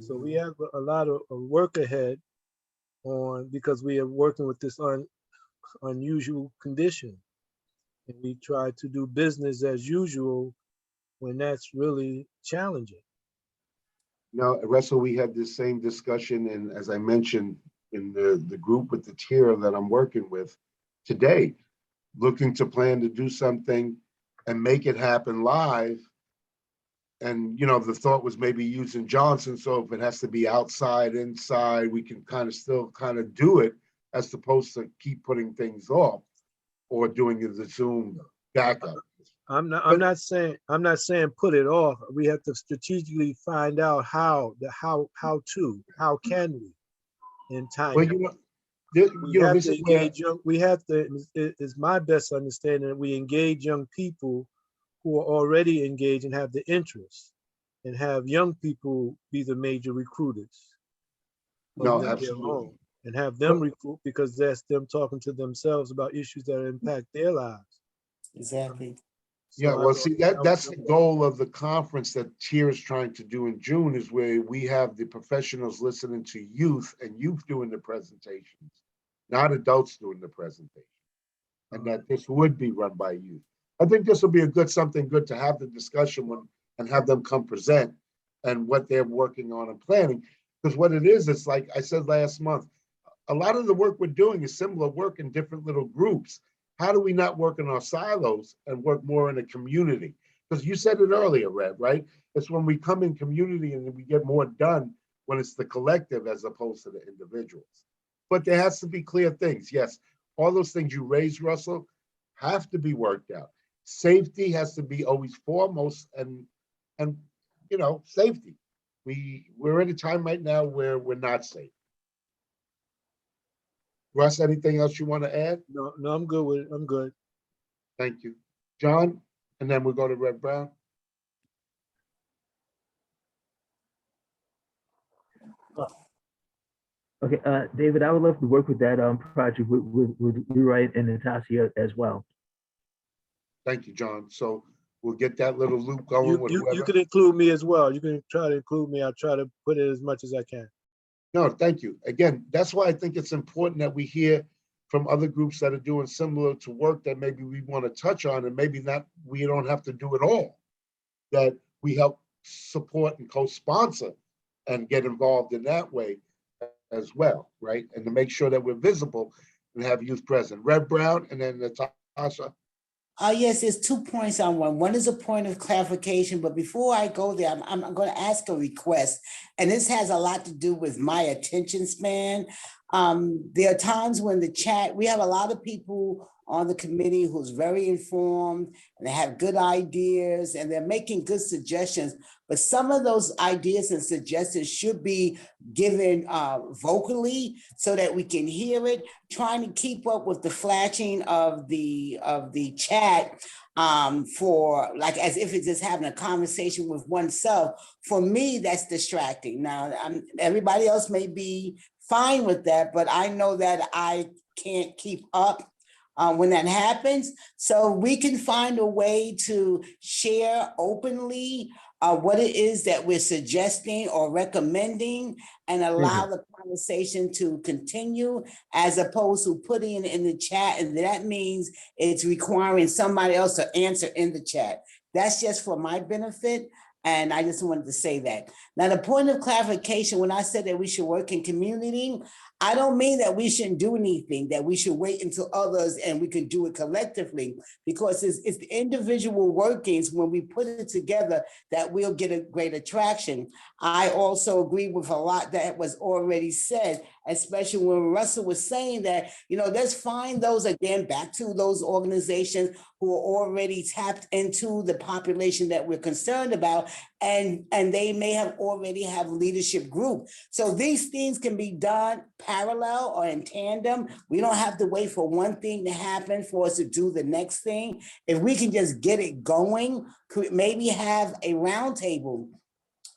So we have a lot of work ahead because we are working with this unusual condition. And we try to do business as usual when that's really challenging. No, Russell, we had this same discussion, and as I mentioned in the group with the tier that I'm working with today, looking to plan to do something and make it happen live. And, the thought was maybe using Johnson. So if it has to be outside, inside, we can still do it as opposed to keep putting things off or doing the Zoom backup. I'm not saying put it off. We have to strategically find out how can we in time. Well, This is my best understanding that we engage young people who are already engaged and have the interest, and have young people be the major recruiters. No, absolutely. And have them recruit because that's them talking to themselves about issues that impact their lives. Exactly. Yeah, well, see, that's the goal of the conference that TIER is trying to do in June, is where we have the professionals listening to youth and youth doing the presentations, not adults doing the presentation. And that this would be run by youth. I think this will be something good to have the discussion and have them come present and what they're working on and planning. Because what it is, it's like I said last month, a lot of the work we're doing is similar work in different little groups. How do we not work in our silos and work more in a community? Because you said it earlier, Red, right? It's when we come in community and we get more done when it's the collective as opposed to the individuals. But there has to be clear things. Yes, all those things you raised, Russell, have to be worked out. Safety has to be always foremost, and safety. We're in a time right now where we're not safe. Russ, anything else you want to add? No, I'm good with it. I'm good. Thank you. John, and then we'll go to Red Brown. Okay, David, I would love to work with that project with Rewrite and Natasha as well. Thank you, John. So we'll get that little loop going with whoever. You can include me as well. You can try to include me. I'll try to put it as much as I can. No, thank you. Again, that's why I think it's important that we hear from other groups that are doing similar to work that maybe we want to touch on, and maybe not, we don't have to do it all. That we help support and co-sponsor and get involved in that way as well, right? And to make sure that we're visible and have youth present. Red Brown, and then Natasha. Yes, there's 2 points on one. One is a point of clarification, but before I go there, I'm going to ask a request, and this has a lot to do with my attention span. There are times when we have a lot of people on the committee who's very informed and they have good ideas and they're making good suggestions. But some of those ideas and suggestions should be given vocally so that we can hear it. Trying to keep up with the flashing of the chat for like as if it's just having a conversation with oneself. For me, that's distracting. Now, everybody else may be fine with that, but I know that I can't keep up when that happens. So we can find a way to share openly what it is that we're suggesting or recommending and allow the conversation to continue as opposed to putting it in the chat. And that means it's requiring somebody else to answer in the chat. That's just for my benefit. And I just wanted to say that. Now, the point of clarification, when I said that we should work in community, I don't mean that we shouldn't do anything, that we should wait until others and we can do it collectively, because it's the individual workings when we put it together that we'll get a great attraction. I also agree with a lot that was already said, especially when Russell was saying that, let's find those, again, back to those organizations who are already tapped into the population that we're concerned about, and they may have already have leadership group. So these things can be done parallel or in tandem. We don't have to wait for one thing to happen for us to do the next thing. If we can just get it going, maybe have a roundtable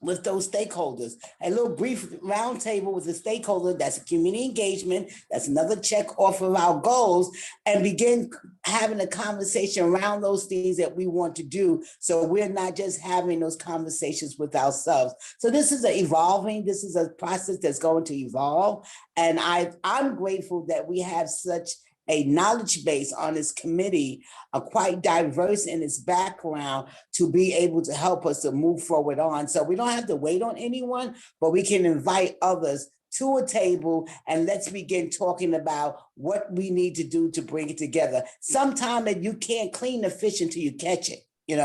with those stakeholders, a little brief roundtable with the stakeholder, that's community engagement, that's another check off of our goals, and begin having a conversation around those things that we want to do. So we're not just having those conversations with ourselves. So this is this is a process that's going to evolve. And I'm grateful that we have such a knowledge base on this committee, quite diverse in its background, to be able to help us to move forward on. So we don't have to wait on anyone, but we can invite others to a table and let's begin talking about what we need to do to bring it together. Sometime that you can't clean the fish until you catch it.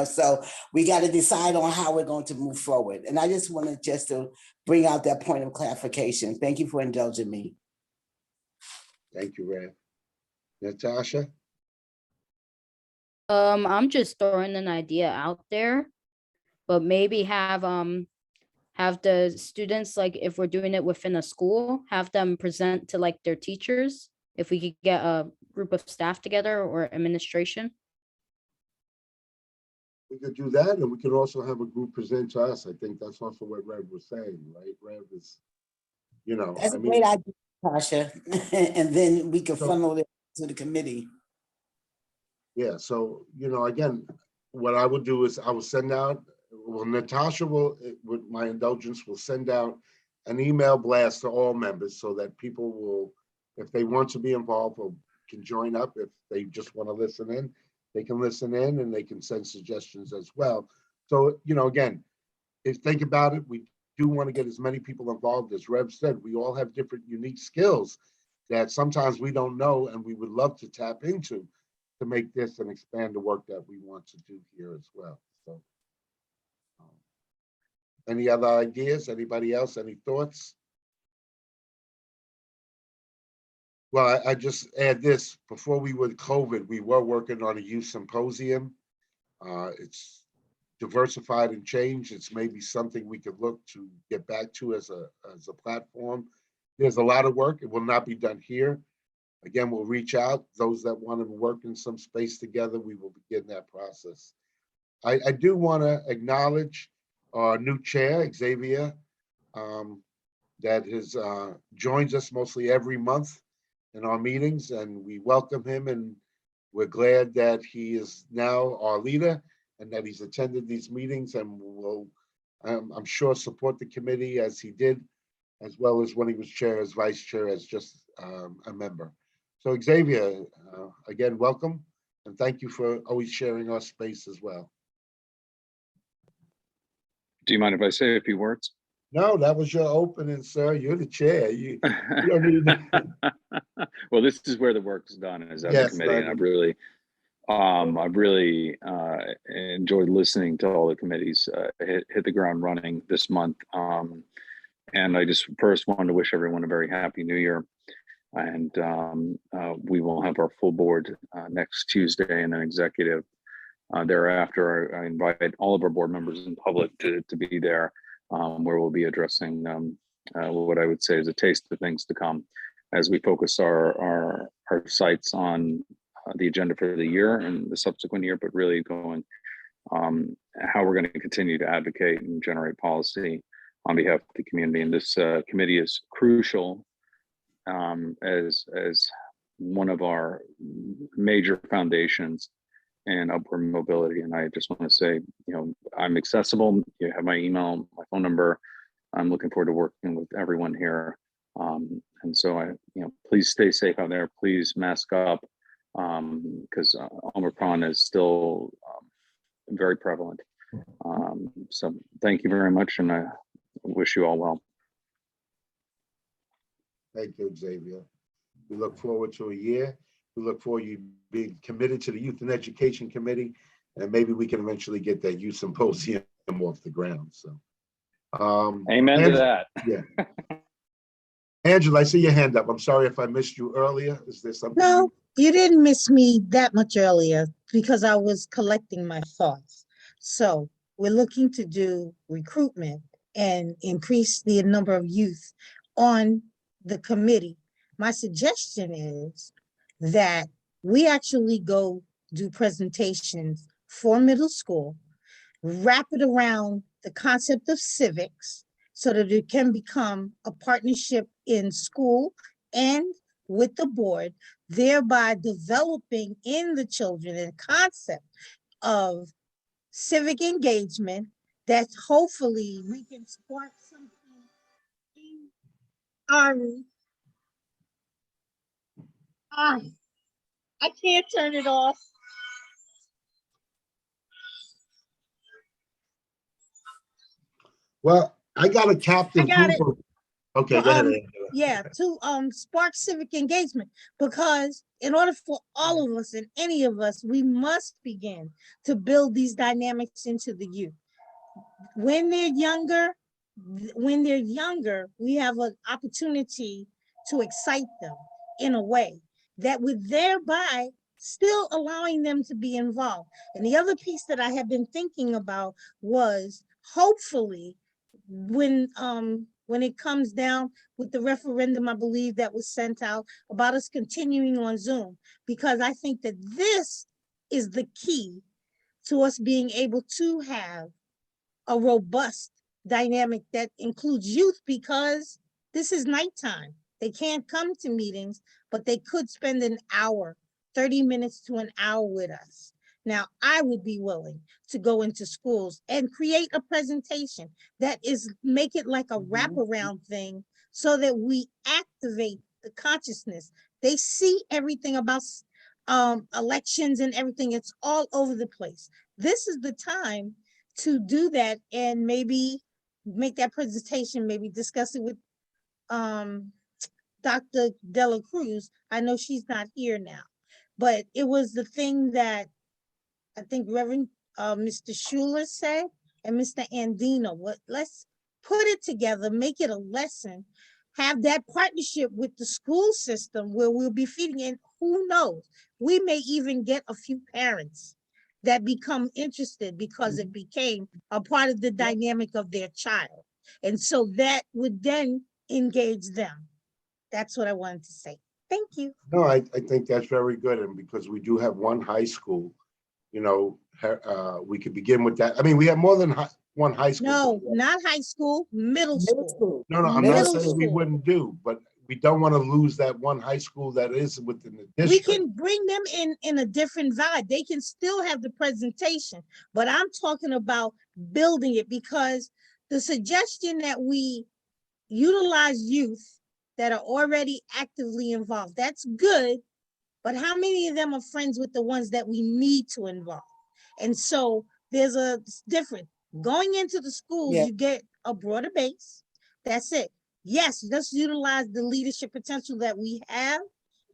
So we got to decide on how we're going to move forward. And I just wanted to bring out that point of clarification. Thank you for indulging me. Thank you, Rev. Natasha? I'm just throwing an idea out there, but maybe have the students, like if we're doing it within a school, have them present to like their teachers. If we could get a group of staff together or administration. We could do that, and we could also have a group present to us. I think that's also what Rev was saying, right? Rev is, That's a great idea, Tasha. And then we can funnel it to the committee. Yeah, so, again, what I would do is I will send out, Natasha will, with my indulgence, will send out an email blast to all members so that people will, if they want to be involved, or can join up. If they just want to listen in, they can listen in and they can send suggestions as well. So, again, think about it, we do want to get as many people involved. As Rev said, we all have different unique skills that sometimes we don't know and we would love to tap into to make this and expand the work that we want to do here as well. So any other ideas? Anybody else? Any thoughts? Well, I just add this, before we were COVID, we were working on a youth symposium. It's diversified and changed. It's maybe something we could look to get back to as a platform. There's a lot of work. It will not be done here. Again, we'll reach out. Those that want to work in some space together, we will begin that process. I do want to acknowledge our new chair, Xavier, that has joins us mostly every month in our meetings, and we welcome him, and we're glad that he is now our leader and that he's attended these meetings and will, I'm sure, support the committee as he did, as well as when he was chair, as vice chair, as just a member. So Xavier, again, welcome, and thank you for always sharing our space as well. Do you mind if I say a few words? No, that was your opening, sir. You're the chair. You don't need Well, this is where the work is done, is at the committee, and I've really enjoyed listening to all the committees hit the ground running this month. And I just first wanted to wish everyone a very happy New Year. And we will have our full board next Tuesday and then executive thereafter. I invite all of our board members and public to be there, where we'll be addressing what I would say is a taste of things to come as we focus our sights on the agenda for the year and the subsequent year, but really going how we're going to continue to advocate and generate policy on behalf of the community. And this committee is crucial as one of our major foundations and upward mobility. And I just want to say, I'm accessible. You have my email, my phone number. I'm looking forward to working with everyone here. And so please stay safe out there. Please mask up because Omicron is still very prevalent. So thank you very much. And I wish you all well. Thank you, Xavier. We look forward to a year. We look forward to you being committed to the Youth and Education Committee, and maybe we can eventually get that youth symposium off the ground. So, amen to that. Yeah. Angela, I see your hand up. I'm sorry if I missed you earlier. Is there something? No, you didn't miss me that much earlier because I was collecting my thoughts. So we're looking to do recruitment and increase the number of youth on the committee. My suggestion is that we actually go do presentations for middle school, wrap it around the concept of civics so that it can become a partnership in school and with the board, thereby developing in the children a concept of civic engagement that hopefully we can spark something in our I can't turn it off. Well, I got a captain. I got it. Okay, go ahead. Yeah, to spark civic engagement, because in order for all of us and any of us, we must begin to build these dynamics into the youth. When they're younger, we have an opportunity to excite them in a way that would thereby still allowing them to be involved. And the other piece that I have been thinking about was hopefully when it comes down with the referendum, I believe that was sent out about us continuing on Zoom, because I think that this is the key to us being able to have a robust dynamic that includes youth, because this is nighttime. They can't come to meetings, but they could spend an hour, 30 minutes to an hour with us. Now, I would be willing to go into schools and create a presentation that is, make it like a wraparound thing so that we activate the consciousness. They see everything about elections and everything. It's all over the place. This is the time to do that and maybe make that presentation, maybe discuss it with Dr. Dela Cruz. I know she's not here now, but it was the thing that I think Reverend Mr. Schuler said and Mr. Andino. Let's put it together, make it a lesson, have that partnership with the school system where we'll be feeding in. Who knows? We may even get a few parents that become interested because it became a part of the dynamic of their child. And so that would then engage them. That's what I wanted to say. Thank you. No, I think that's very good. And because we do have one high school, we could begin with that. I mean, we have more than one high school. No, not high school, middle school. No, I'm not saying we wouldn't do, but we don't want to lose that one high school that is within the district. We can bring them in a different vibe. They can still have the presentation, but I'm talking about building it, because the suggestion that we utilize youth that are already actively involved, that's good, but how many of them are friends with the ones that we need to involve? And so there's a difference. Going into the schools, you get a broader base. That's it. Yes, let's utilize the leadership potential that we have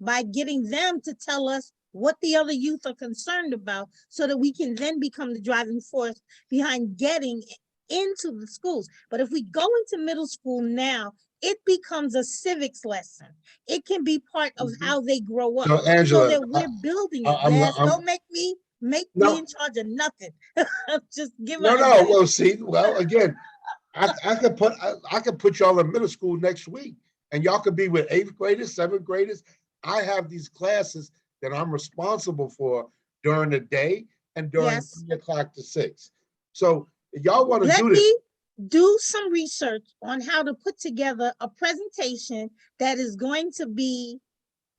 by getting them to tell us what the other youth are concerned about, so that we can then become the driving force behind getting into the schools. But if we go into middle school now, it becomes a civics lesson. It can be part of how they grow up. So So Angela, that we're building it. I'm not, Yes, don't make me be no, in charge of nothing. Just give no, an no, idea. well, see, well, again, I could put y'all in middle school next week and y'all could be with 8th graders, 7th graders. I have these classes that I'm responsible for during the day and during Yes. 3 o'clock to 6. So if y'all want to Let do this, me do some research on how to put together a presentation that is going to be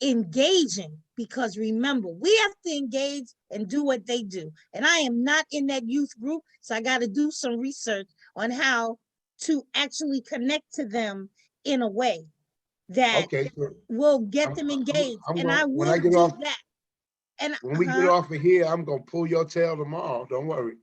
engaging, because remember, we have to engage and do what they do. And I am not in that youth group, so I got to do some research on how to actually connect to them in a way that okay, so will get I'm, them I'm, engaged. I'm And gonna, I when will I get do off, that. And when we get off of here, I'm gonna pull your tail tomorrow. Don't worry.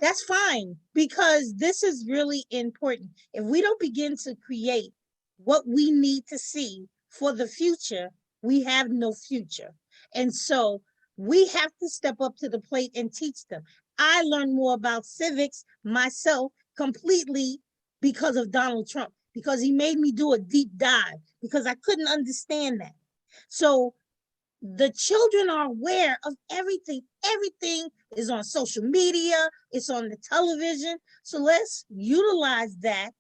that's fine, because this is really important. If we don't begin to create what we need to see for the future, we have no future. And so we have to step up to the plate and teach them. I learned more about civics myself completely because of Donald Trump, because he made me do a deep dive, because I couldn't understand that. So the children are aware of everything. Everything is on social media, it's on the television. So let's utilize that,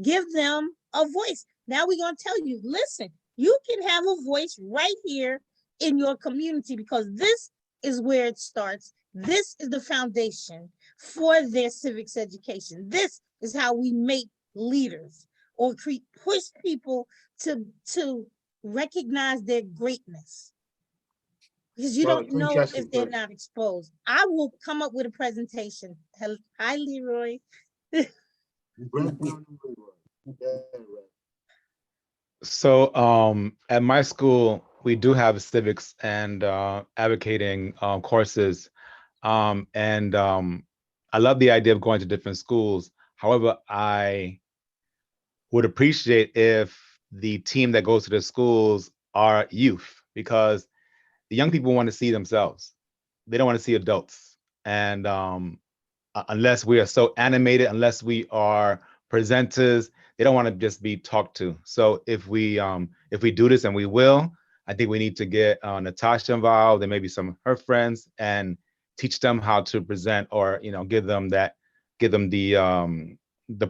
give them a voice. Now we're going to tell you, listen, you can have a voice right here in your community, because this is where it starts. This is the foundation for their civics education. This is how we make leaders or push people to recognize their greatness, because you Well, don't know Ecclesiastes, if they're not exposed. I will come up with a presentation. Hi, Leroy. So at my school, we do have civics and advocating courses. And I love the idea of going to different schools. However, I would appreciate if the team that goes to the schools are youth, because the young people want to see themselves. They don't want to see adults. And unless we are so animated, unless we are presenters, they don't want to just be talked to. So if we do this, and we will, I think we need to get Natasha involved and maybe some of her friends and teach them how to present, or give them the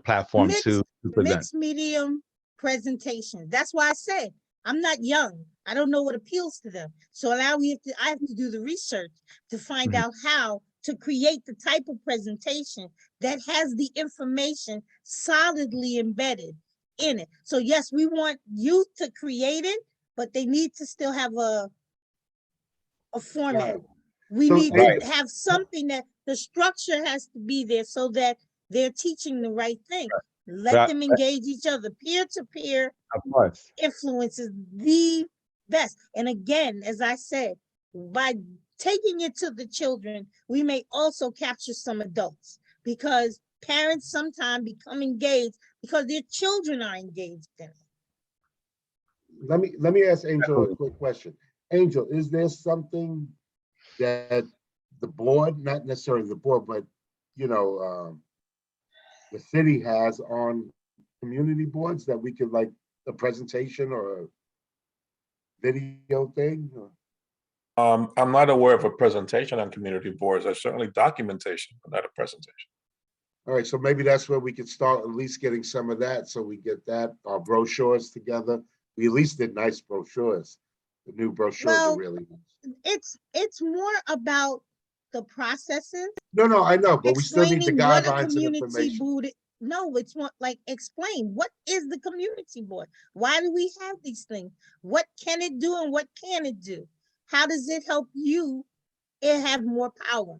platform to present. Mixed medium presentation. That's why I said I'm not young. I don't know what appeals to them. So now I have to do the research to find out how to create the type of presentation that has the information solidly embedded in it. So yes, we want youth to create it, but they need to still have a format. Right. We So, need Angel, to have something that the structure has to be there so that they're teaching the right thing. Let But them engage each other. Peer-to-peer of course. influence is the best. And again, as I said, by taking it to the children, we may also capture some adults, because parents sometimes become engaged because their children are engaged in it. let me ask Angel a quick question. Angel, is there something that the board, not necessarily the board, but the city has on community boards that we could, like, a presentation or a video thing? I'm not aware of a presentation on community boards. There's certainly documentation, but not a presentation. All right, so maybe that's where we could start, at least getting some of that, so we get that, our brochures together. We at least did nice brochures. The new brochures are Well, really nice. it's more about the processes, No, I know, but we still need the explaining what a guidelines and community information. board. No, it's more like explain what is the community board? Why do we have these things? What can it do and what can it do? How does it help you have more power?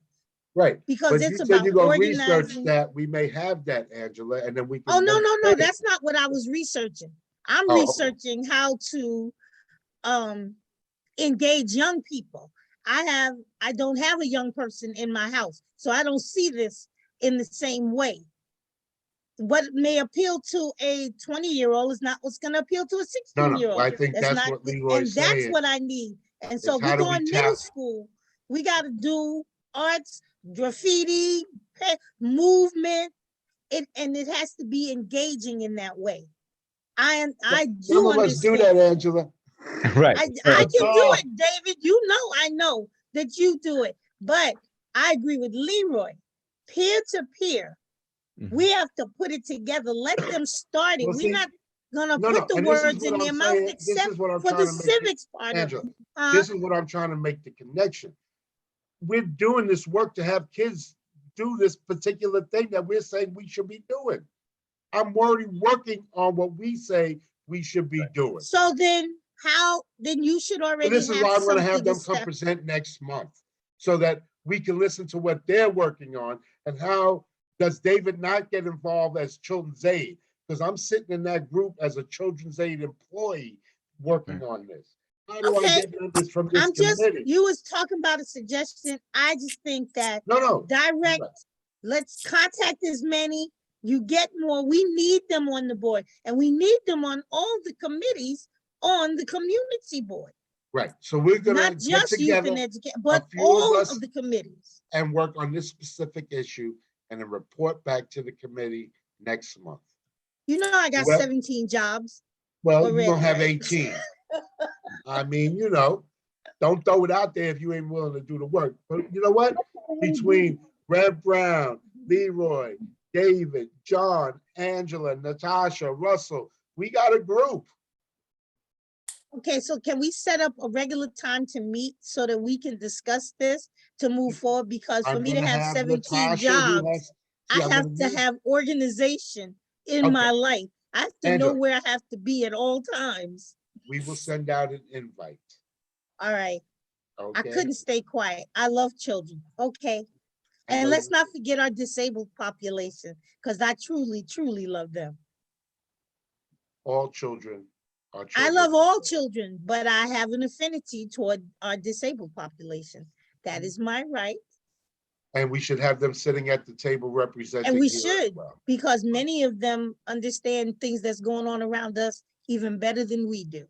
Right, Because but it's you said about you're gonna research organizing. that. We may have that, Angela, and then we can. Oh, no, then no, no, say it. that's not what I was researching. I'm Oh, okay. researching how to engage young people. I don't have a young person in my house, so I don't see this in the same way. What may appeal to a 20-year-old is not what's going to appeal to a No, 16-year-old. I think that's what Leroy's and that's saying. what I need. And so Is if we're how do we going tap? middle school, we got to do arts, graffiti, movement, and it has to be engaging in that way. I Some do of us do understand. that, Angela. Right. I can do Oh. it, David. You know, I know that you do it. But I agree with Leroy. Peer to peer, Mhm. we have to put it together. Let them start it. Well, We're see, not gonna No, put the and this is words what in I'm their mouth saying. This except is what I'm for trying the to make. civics part of it. Angela, this is what I'm trying to make the connection. We're doing this work to have kids do this particular thing that we're saying we should be doing. I'm already working on what we say we should be doing. So then then you should So already this is have why I'm gonna have something them come established. present next month so that we can listen to what they're working on and how does David not get involved as children's aid? Because I'm sitting in that group as a children's aid employee working on this. How do I Okay, get this from this I'm just, committee? you was talking about a suggestion. I just think that No. direct, let's contact as many, you get more. We need them on the board and we need them on all the committees on the community board. Right, so we're gonna Not get just youth together, and education, but few of all us- of the committees. and work on this specific issue and then report back to the committee next month. You know, I got Well- 17 jobs. Well, you're gonna already, have right? 18. I mean, don't throw it out there if you ain't willing to do the work. But you know what? Between Rev Brown, Leroy, David, John, Angela, Natasha, Russell, we got a group. Okay, so can we set up a regular time to meet so that we can discuss this to move forward? Because for I'm me to gonna have have 17 Natasha, who jobs, has- I see, I'm have gonna to use- have organization in my life. I have to know Angela. where I have to be at all times. We will send out an invite. All right, I Okay. couldn't stay quiet. I love children. Okay. I And know let's you not forget our disabled population, because I truly, truly love them. All children are I children. love all children, but I have an affinity toward our disabled population. That is my right. And we should have them sitting at the table representing. And we here as should, well. because many of them understand things that's going on around us even better than we do.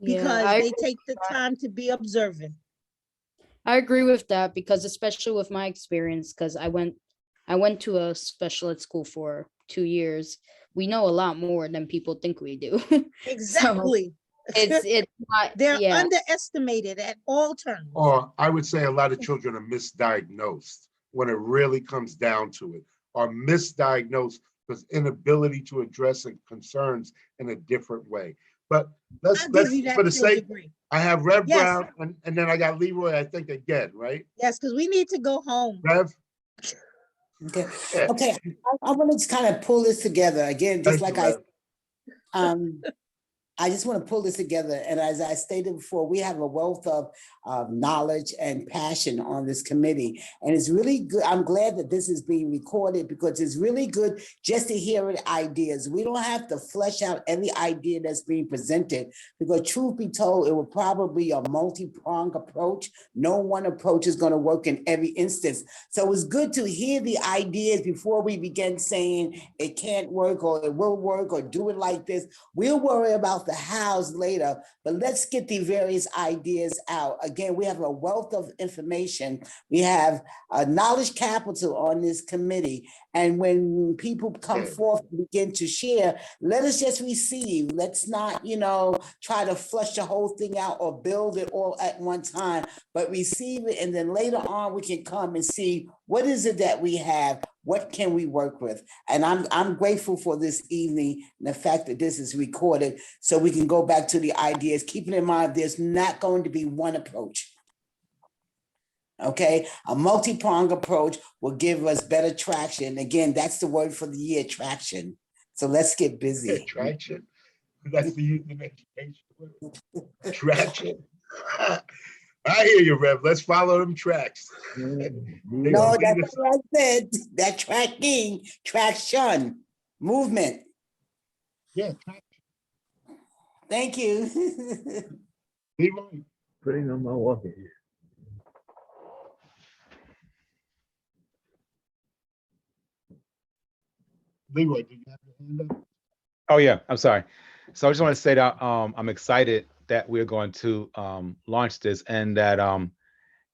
Because I they agree take the time to be observant. I agree with that because especially with my experience, because I went to a special ed school for 2 years. We know a lot more than people think we do. Exactly. It's not, They're yeah. underestimated at all turns. Or I would say a lot of children are misdiagnosed when it really comes down to it, are misdiagnosed because inability to address concerns in a different way. But let's I'll give you that for the to a sake, degree. I have Rev Yes. Brown and then I got Leroy, I think again, right? Yes, because we need to go home. Rev? Okay, Yeah. okay, I want to kind of pull this together again, just Thank like you, I, Rev. I just want to pull this together. And as I stated before, we have a wealth of knowledge and passion on this committee. And it's really good. I'm glad that this is being recorded because it's really good just to hear ideas. We don't have to flesh out any idea that's being presented because truth be told, it will probably be a multi-pronged approach. No one approach is going to work in every instance. So it's good to hear the ideas before we begin saying it can't work or it will work or do it like this. We'll worry about the hows later, but let's get the various ideas out. Again, we have a wealth of information. We have a knowledge capital on this committee. And when people come forth and begin to share, let us just receive. Let's not, try to flush the whole thing out or build it all at one time, but receive it. And then later on, we can come and see what is it that we have? What can we work with? And I'm grateful for this evening and the fact that this is recorded so we can go back to the ideas, keeping in mind there's not going to be one approach. Okay, a multi-pronged approach will give us better traction. Again, that's the word for the year, traction. So let's get busy. Traction. That's the youth and education word. Traction. I hear you, Rev. Let's follow them tracks. No, that's what I said. That tracking, traction, movement. Yeah. Thank you. Putting on my walking here. Leroy, do you have your hand up? Oh yeah, I'm sorry. So I just want to say that I'm excited that we're going to launch this and that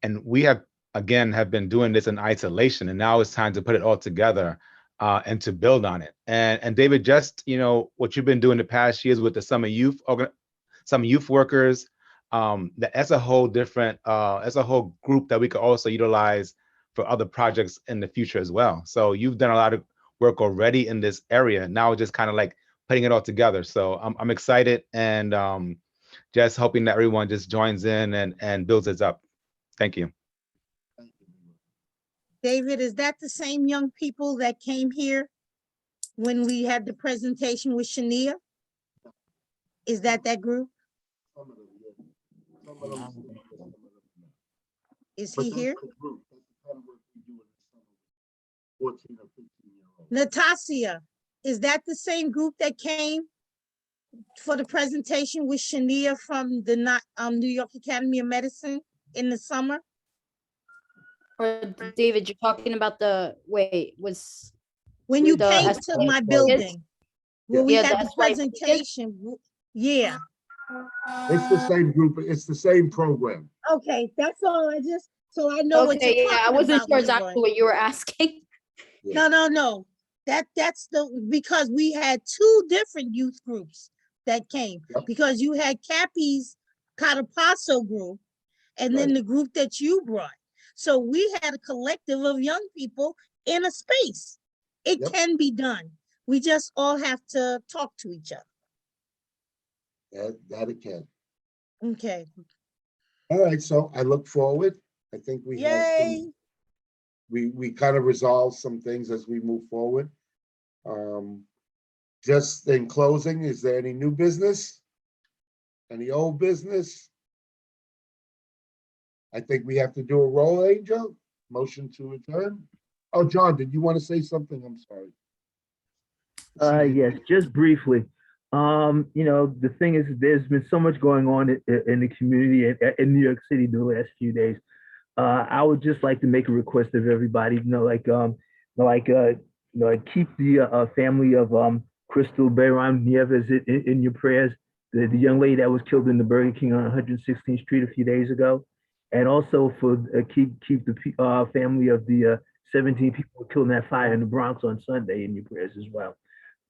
and we have been doing this in isolation and now it's time to put it all together. and to build on it. And David, just, what you've been doing the past years with the some youth workers, that's a whole different, that's a whole group that we could also utilize for other projects in the future as well. So you've done a lot of work already in this area. Now just kind of like putting it all together. So I'm excited, and just hoping that everyone just joins in and builds it up. Thank you. David, is that the same young people that came here when we had the presentation with Shania? Is that group? Is he here? Natasha, is that the same group that came for the presentation with Shania from the New York Academy of Medicine in the summer? Or David, you're talking about was When you the came SYP to my kids? building, where we Yeah, had the the SYP kids? presentation, yeah. It's the same group, it's the same program. Okay, that's all. So I know what you're Okay, talking yeah, about. I wasn't sure Leroy. exactly what you were asking. No. That's because we had two different youth groups that came. Yep. Because you had Cappy's Catapasso group, and then the group that you brought. So we had a collective of young people in a space. It can be done. We just all have to talk to each other. That it can. Okay. All right, so I look forward. I think we have Yay. we kind of resolve some things as we move forward. Just in closing, is there any new business? Any old business? I think we have to do a roll, Angel. Motion to adjourn. Oh, John, did you want to say something? I'm sorry. Yes, just briefly. The thing is, there's been so much going on in the community in New York City the last few days. I would just like to make a request of everybody, keep the family of Crystal Bayram Nieves in your prayers. The young lady that was killed in the Burger King on 116th Street a few days ago, and also for keep the family of the 17 people killed in that fire in the Bronx on Sunday in your prayers as well.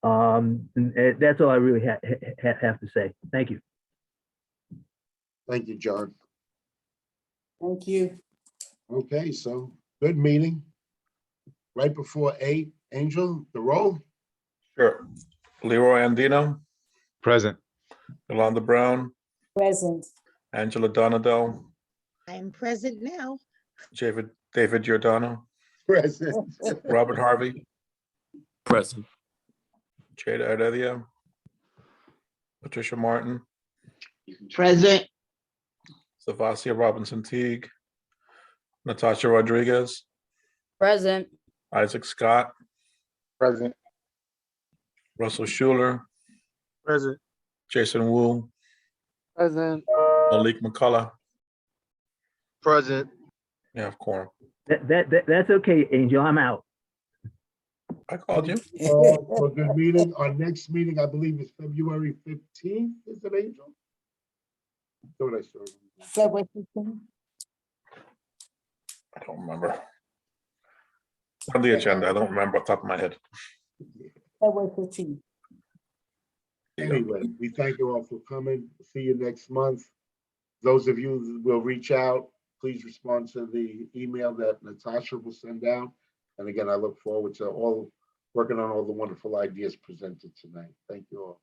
And that's all I really have to say. Thank you. Thank you, John. Thank you. Okay, so good meeting. Right before 8, Angel, the roll. Sure. Leroy Andino, Present. Yolanda Brown, Present. Angela Donadell, I am present now. David Giordano, Present. Robert Harvey, Present. Jada Heredia, Patricia Martin, Present. Savasia Robinson Teague, Natasha Rodriguez, Present. Isaac Scott, Present. Russell Schuler, Present. Jason Wu, Present. Malik McCullough. Present. You have quorum. That's okay, Angel. I'm out. I called you. For a good meeting. Our next meeting, I believe, is February 15th. Is it, Angel? Thought I saw it. February 15th. I don't remember. On the agenda, I don't remember off the top of my head. February 15th. Anyway, we thank you all for coming. See you next month. Those of you who will reach out, please respond to the email that Natasha will send out. And again, I look forward to working on all the wonderful ideas presented tonight. Thank you all.